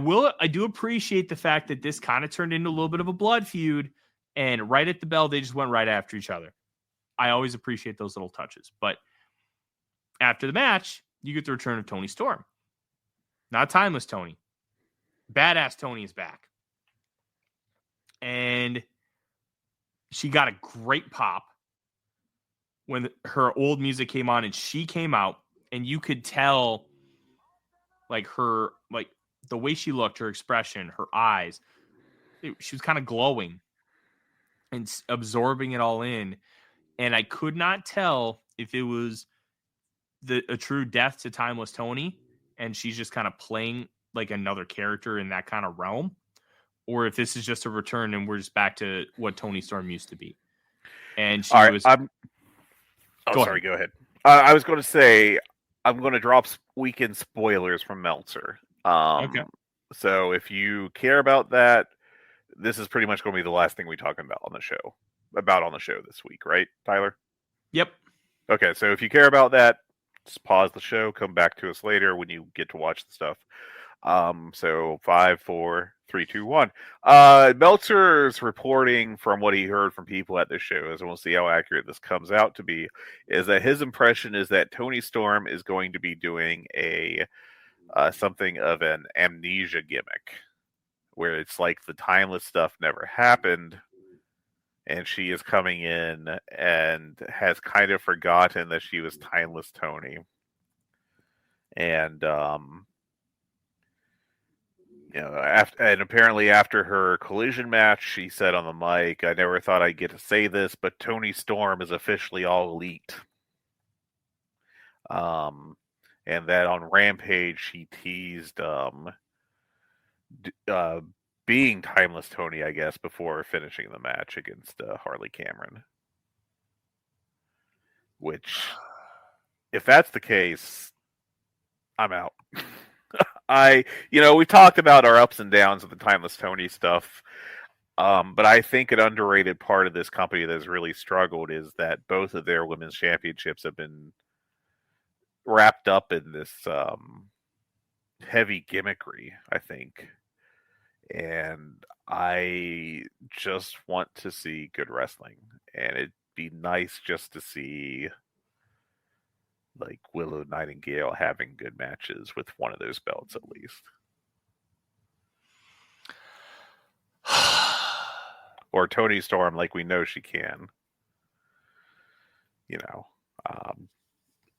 Speaker 3: do appreciate the fact that this kind of turned into a little bit of a blood feud, and right at the bell, they just went right after each other. I always appreciate those little touches. But after the match, you get the return of Toni Storm. Not Timeless Toni. Badass Toni is back. And she got a great pop when her old music came on and she came out, and you could tell her the way she looked, her expression, her eyes, she was kind of glowing and absorbing it all in. And I could not tell if it was a true death to Timeless Toni and she's just kind of playing like another character in that kind of realm, or if this is just a return and we're just back to what Toni Storm used to be. And she was...
Speaker 4: Go ahead. I was going to say, I'm going to drop weekend spoilers from Meltzer.
Speaker 3: Okay.
Speaker 4: So if you care about that, this is pretty much going to be the last thing we talk about on the show this week, right, Tyler?
Speaker 3: Yep.
Speaker 4: Okay, so if you care about that, just pause the show, come back to us later when you get to watch the stuff. So 5, 4, 3, 2, 1. Meltzer's reporting from what he heard from people at this show, and we'll see how accurate this comes out to be, is that his impression is that Toni Storm is going to be doing a something of an amnesia gimmick, where it's like the timeless stuff never happened, and she is coming in and has kind of forgotten that she was Timeless Toni. And apparently after her Collision match, she said on the mic, "I never thought I'd get to say this, but Toni Storm is officially all elite." And that on Rampage, she teased being Timeless Toni, I guess, before finishing the match against Harley Cameron. Which, if that's the case, I'm out. We've talked about our ups and downs of the Timeless Toni stuff, but I think an underrated part of this company that has really struggled is that both of their women's championships have been wrapped up in this heavy gimmickry, I think. And I just want to see good wrestling, and it'd be nice just to see like Willow Nightingale having good matches with one of those belts at least. Or Toni Storm, like we know she can.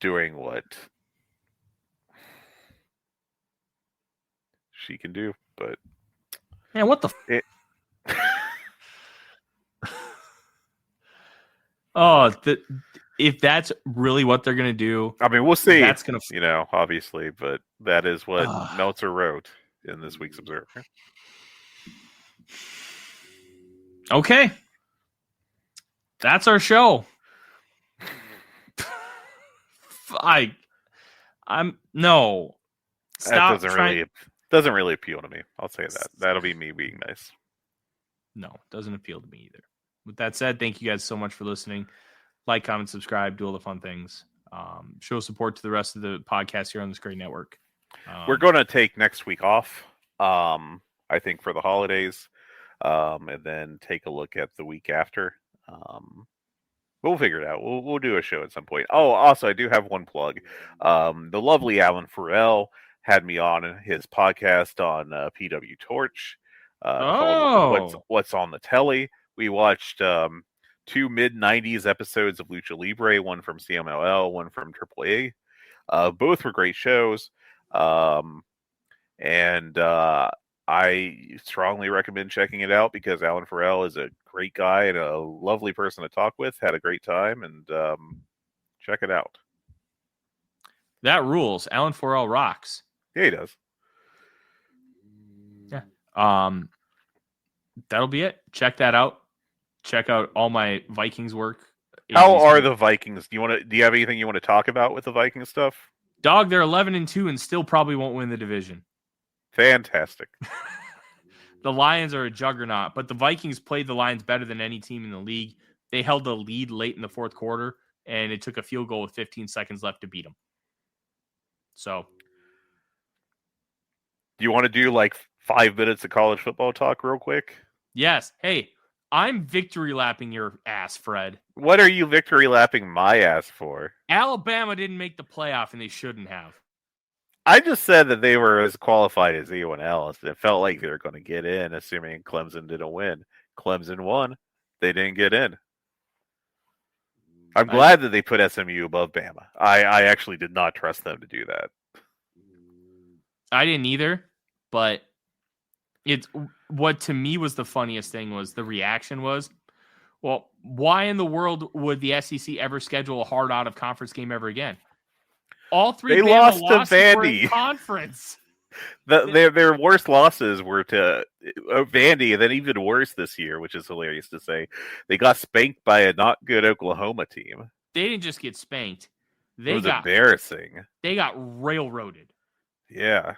Speaker 4: Doing what she can do, but
Speaker 3: man, what the if that's really what they're gonna do,
Speaker 4: I mean, we'll see.
Speaker 3: That's gonna,
Speaker 4: obviously, but that is what Meltzer wrote in this week's Observer.
Speaker 3: Okay, that's our show. I'm no. Stop.
Speaker 4: That doesn't really appeal to me. I'll say that. That'll be me being nice.
Speaker 3: No, doesn't appeal to me either. With that said, thank you guys so much for listening. Like, comment, subscribe, do all the fun things. Show support to the rest of the podcast here on this great network.
Speaker 4: We're going to take next week off, I think, for the holidays, and then take a look at the week after. We'll figure it out. We'll do a show at some point. Oh, also, I do have one plug. The lovely Alan Farrell had me on his podcast on PW Torch. Called What's on the Telly. We watched 2 mid-90s episodes of Lucha Libre, one from CMLL, one from AAA. Both were great shows. And I strongly recommend checking it out because Alan Farrell is a great guy and a lovely person to talk with. Had a great time, and check it out.
Speaker 3: That rules. Alan Farrell rocks.
Speaker 4: Yeah, he does.
Speaker 3: Yeah. That'll be it. Check that out. Check out all my Vikings work.
Speaker 4: How are the Vikings? Do you have anything you want to talk about with the Vikings stuff?
Speaker 3: Dog, they're 11-2 and still probably won't win the division.
Speaker 4: Fantastic.
Speaker 3: The Lions are a juggernaut, but the Vikings played the Lions better than any team in the league. They held the lead late in the fourth quarter, and it took a field goal with 15 seconds left to beat them. So,
Speaker 4: Do you want to do like 5 minutes of college football talk real quick?
Speaker 3: yes. Hey, I'm victory lapping your ass, Fred.
Speaker 4: What are you victory lapping my ass for?
Speaker 3: Alabama didn't make the playoff, and they shouldn't have.
Speaker 4: I just said that they were as qualified as anyone else. It felt like they were going to get in, assuming Clemson didn't win. Clemson won. They didn't get in. I'm glad that they put SMU above Bama. I actually did not trust them to do that.
Speaker 3: I didn't either, but it's what to me was the funniest thing was the reaction was, well, why in the world would the SEC ever schedule a hard out of conference game ever again? All three
Speaker 4: They
Speaker 3: Bama
Speaker 4: lost to
Speaker 3: losses were in
Speaker 4: Vandy.
Speaker 3: conference.
Speaker 4: Their worst losses were to Vandy, and then even worse this year, which is hilarious to say. They got spanked by a not good Oklahoma team.
Speaker 3: They didn't just get spanked.
Speaker 4: It was embarrassing.
Speaker 3: They got railroaded.
Speaker 4: Yeah.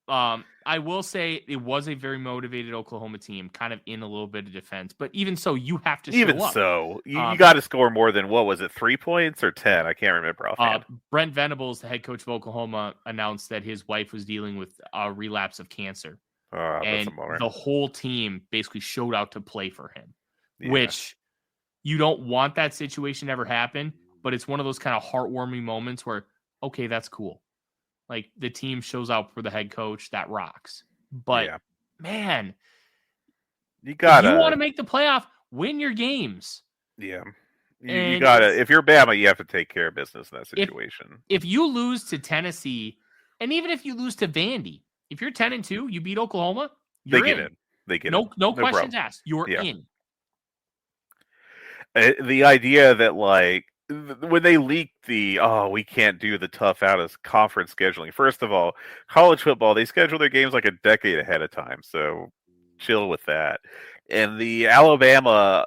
Speaker 3: I will say it was a very motivated Oklahoma team, kind of in a little bit of defense. But even so, you have to show
Speaker 4: Even
Speaker 3: up.
Speaker 4: so, you got to score more than, what was it, 3 points or 10? I can't remember offhand.
Speaker 3: Brent Venables, the head coach of Oklahoma, announced that his wife was dealing with a relapse of cancer. And the whole team basically showed out to play for him, which you don't want that situation to ever happen. But it's one of those kind of heartwarming moments where, okay, that's cool. Like the team shows out for the head coach, that rocks. But man,
Speaker 4: you gotta,
Speaker 3: if you want to make the playoff, win your games.
Speaker 4: Yeah. You gotta, if you're Bama, you have to take care of business in that situation.
Speaker 3: If you lose to Tennessee, and even if you lose to Vandy, if you're 10-2, you beat Oklahoma,
Speaker 4: they get in. They get in.
Speaker 3: No questions asked. You're in.
Speaker 4: The idea that like when they leaked we can't do the tough out of conference scheduling. First of all, college football, they schedule their games like a decade ahead of time. So chill with that. And the Alabama,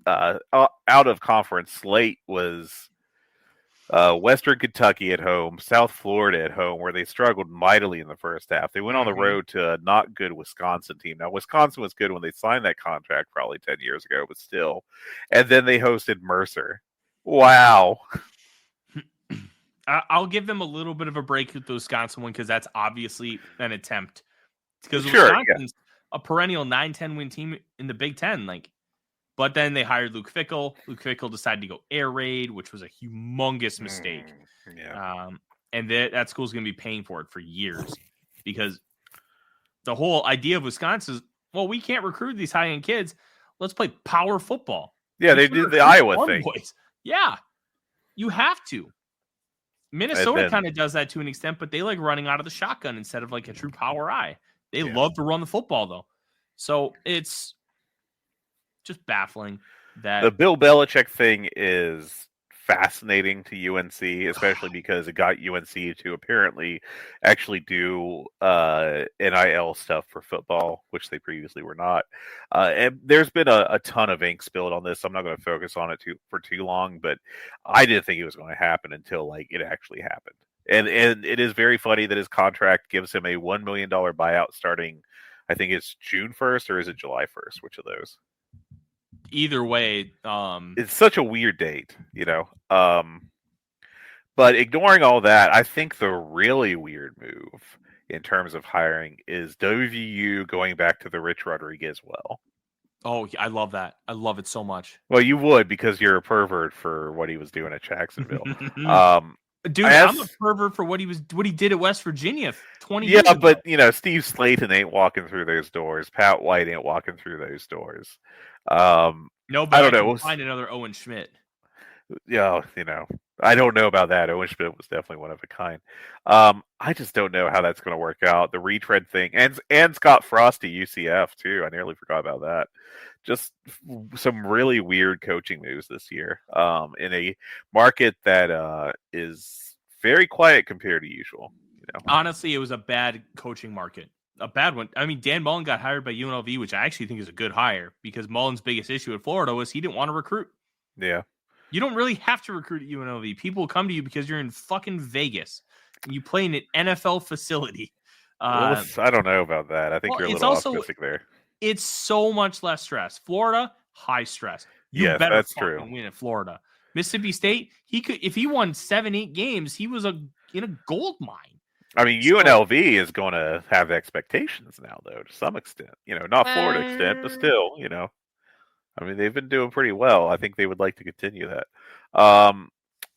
Speaker 4: out of conference slate was Western Kentucky at home, South Florida at home, where they struggled mightily in the first half. They went on the road to a not good Wisconsin team. Now, Wisconsin was good when they signed that contract probably 10 years ago, but still. And then they hosted Mercer. Wow.
Speaker 3: I'll give them a little bit of a break with the Wisconsin one because that's obviously an attempt. Because Wisconsin's a perennial 9-10 win team in the Big Ten. But then they hired Luke Fickell. Luke Fickell decided to go air raid, which was a humongous mistake. And that school's going to be paying for it for years because the whole idea of Wisconsin is, well, we can't recruit these high-end kids. Let's play power football.
Speaker 4: Yeah, they did the Iowa thing.
Speaker 3: Boys. Yeah, you have to. Minnesota kind of does that to an extent, but they like running out of the shotgun instead of like a true power eye. They love to run the football, though. So it's just baffling that
Speaker 4: the Bill Belichick thing is fascinating to UNC, especially because it got UNC to apparently actually do NIL stuff for football, which they previously were not. And there's been a ton of ink spilled on this. So I'm not going to focus on it for too long, but I didn't think it was going to happen until it actually happened. And it is very funny that his contract gives him a $1 million buyout starting, I think it's June 1st or is it July 1st? Which of those?
Speaker 3: Either way,
Speaker 4: it's such a weird date, but ignoring all that, I think the really weird move in terms of hiring is WVU going back to the Rich Rodriguez well.
Speaker 3: Oh, I love that. I love it so much.
Speaker 4: Well, you would because you're a pervert for what he was doing at Jacksonville.
Speaker 3: Dude, I'm a pervert for what he did at West Virginia 20 years ago.
Speaker 4: But Steve Slayton ain't walking through those doors. Pat White ain't walking through those doors.
Speaker 3: No, but
Speaker 4: I don't know.
Speaker 3: Find another Owen Schmidt.
Speaker 4: Yeah, I don't know about that. Owen Schmidt was definitely one of a kind. I just don't know how that's going to work out. The retread thing, and Scott Frosty, UCF too. I nearly forgot about that. Just some really weird coaching moves this year in a market that is very quiet compared to usual.
Speaker 3: Honestly, it was a bad coaching market. A bad one. I mean, Dan Mullen got hired by UNLV, which I actually think is a good hire because Mullen's biggest issue at Florida was he didn't want to recruit.
Speaker 4: Yeah.
Speaker 3: You don't really have to recruit at UNLV. People come to you because you're in fucking Vegas and you play in an NFL facility.
Speaker 4: I don't know about that. I think you're a little optimistic there.
Speaker 3: It's so much less stress. Florida, high stress.
Speaker 4: Yes,
Speaker 3: better
Speaker 4: that's
Speaker 3: fucking
Speaker 4: true.
Speaker 3: win at Florida. Mississippi State, he could, if he won 7-8 games, he was in a gold mine.
Speaker 4: I mean, UNLV is going to have expectations now, though, to some extent. Not Florida extent, but still, I mean, they've been doing pretty well. I think they would like to continue that.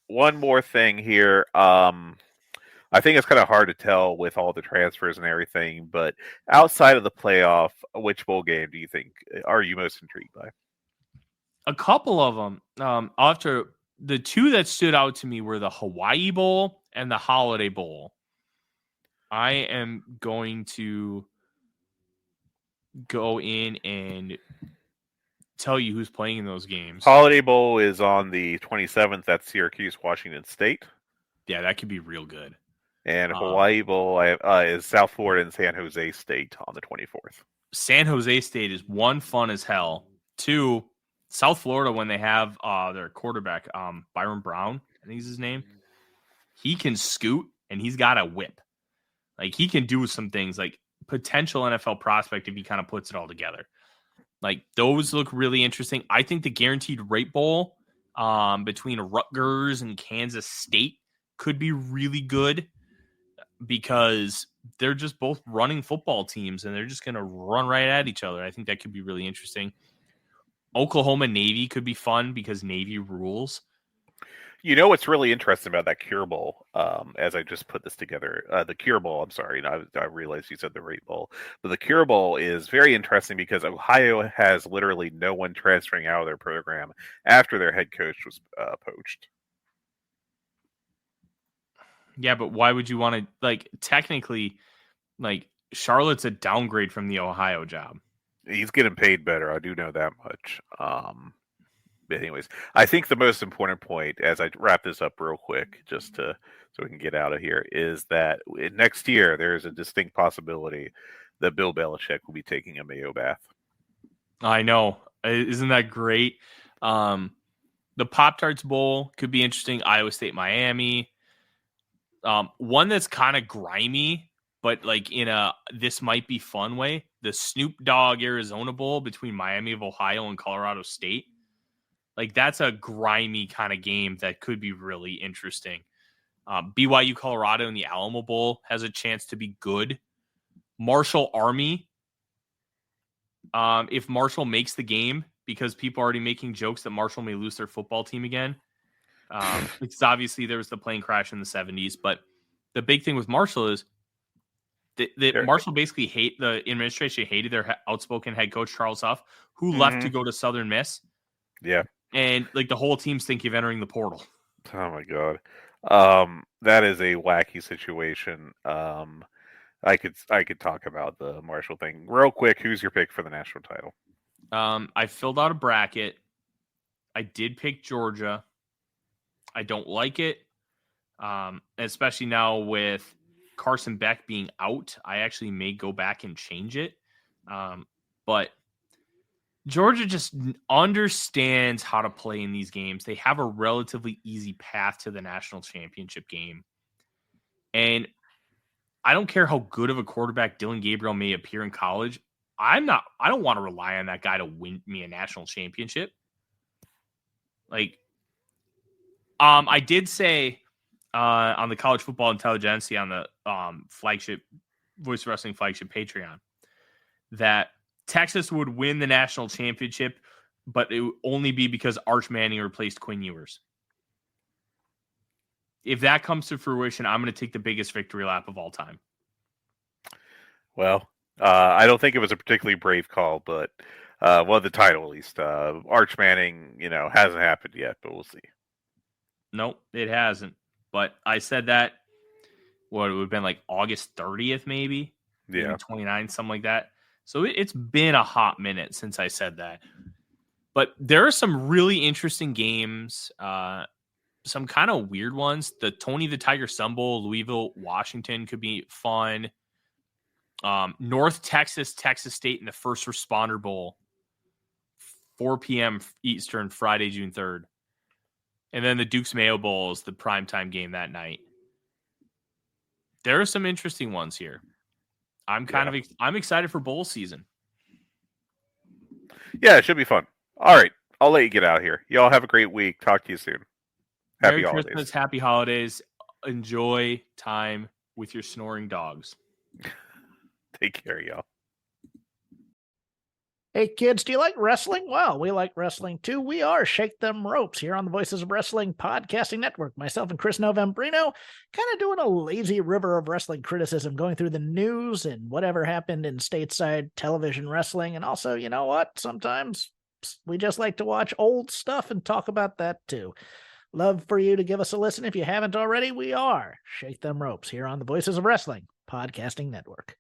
Speaker 4: One more thing here. I think it's kind of hard to tell with all the transfers and everything, but outside of the playoff, which bowl game do you think are you most intrigued by?
Speaker 3: A couple of them. The two that stood out to me were the Hawaii Bowl and the Holiday Bowl. I am going to go in and tell you who's playing in those games.
Speaker 4: Holiday Bowl is on the 27th. That's Syracuse, Washington State.
Speaker 3: Yeah, that could be real good.
Speaker 4: And Hawaii Bowl is South Florida and San Jose State on the 24th.
Speaker 3: San Jose State is one, fun as hell. Two, South Florida, when they have their quarterback, Byron Brown, I think is his name, he can scoot and he's got a whip. Like, he can do some things, like potential NFL prospect if he kind of puts it all together. Like, those look really interesting. I think the Guaranteed Rate Bowl between Rutgers and Kansas State could be really good because they're just both running football teams and they're just going to run right at each other. I think that could be really interesting. Oklahoma Navy could be fun because Navy rules.
Speaker 4: What's really interesting about that Cure Bowl, as I just put this together, the Cure Bowl, I'm sorry, I realized you said the Rate Bowl, but the Cure Bowl is very interesting because Ohio has literally no one transferring out of their program after their head coach was poached.
Speaker 3: Yeah, but why would you want to, technically, Charlotte's a downgrade from the Ohio job.
Speaker 4: He's getting paid better. I do know that much. But anyways, I think the most important point, as I wrap this up real quick, just so we can get out of here, is that next year there is a distinct possibility that Bill Belichick will be taking a Mayo bath.
Speaker 3: I know. Isn't that great? The Pop-Tarts Bowl could be interesting. Iowa State, Miami. One that's kind of grimy, but in a this might be fun way. The Snoop Dogg Arizona Bowl between Miami of Ohio and Colorado State. That's a grimy kind of game that could be really interesting. BYU Colorado in the Alamo Bowl has a chance to be good. Marshall Army. If Marshall makes the game, because people are already making jokes that Marshall may lose their football team again. Because obviously there was the plane crash in the 70s, but the big thing with Marshall is that Marshall basically the administration hated their outspoken head coach, Charles Huff, who left to go to Southern Miss.
Speaker 4: Yeah.
Speaker 3: And the whole team's thinking of entering the portal.
Speaker 4: Oh my God. That is a wacky situation. I could talk about the Marshall thing real quick. Who's your pick for the national title?
Speaker 3: I filled out a bracket. I did pick Georgia. I don't like it. Especially now with Carson Beck being out, I actually may go back and change it. But Georgia just understands how to play in these games. They have a relatively easy path to the national championship game. And I don't care how good of a quarterback Dylan Gabriel may appear in college. I don't want to rely on that guy to win me a national championship. I did say on the College Football Intelligentsia on the flagship Voice of Wrestling flagship Patreon that Texas would win the national championship, but it would only be because Arch Manning replaced Quinn Ewers. If that comes to fruition, I'm going to take the biggest victory lap of all time.
Speaker 4: Well, I don't think it was a particularly brave call, but the title at least. Arch Manning, hasn't happened yet, but we'll see.
Speaker 3: Nope, it hasn't. But I said that, it would have been August 30th, maybe?
Speaker 4: Yeah.
Speaker 3: Maybe 29th, something like that. So it's been a hot minute since I said that. But there are some really interesting games, some kind of weird ones. The Tony the Tiger Sun Bowl, Louisville, Washington could be fun. North Texas, Texas State in the First Responder Bowl, 4 p.m. Eastern, Friday, June 3rd. And then the Duke's Mayo Bowl is the primetime game that night. There are some interesting ones here. I'm excited for bowl season.
Speaker 4: Yeah, it should be fun. All right. I'll let you get out of here. Y'all have a great week. Talk to you soon. Happy
Speaker 3: Merry
Speaker 4: holidays.
Speaker 3: Christmas, happy holidays. Enjoy time with your snoring dogs.
Speaker 4: Take care, y'all.
Speaker 5: Hey kids, do you like wrestling? Well, we like wrestling too. We are Shake Them Ropes here on the Voices of Wrestling Podcasting Network. Myself and Chris Novembrino kind of doing a lazy river of wrestling criticism, going through the news and whatever happened in stateside television wrestling. And also, you know what? Sometimes we just like to watch old stuff and talk about that too. Love for you to give us a listen. If you haven't already, we are Shake Them Ropes here on the Voices of Wrestling Podcasting Network.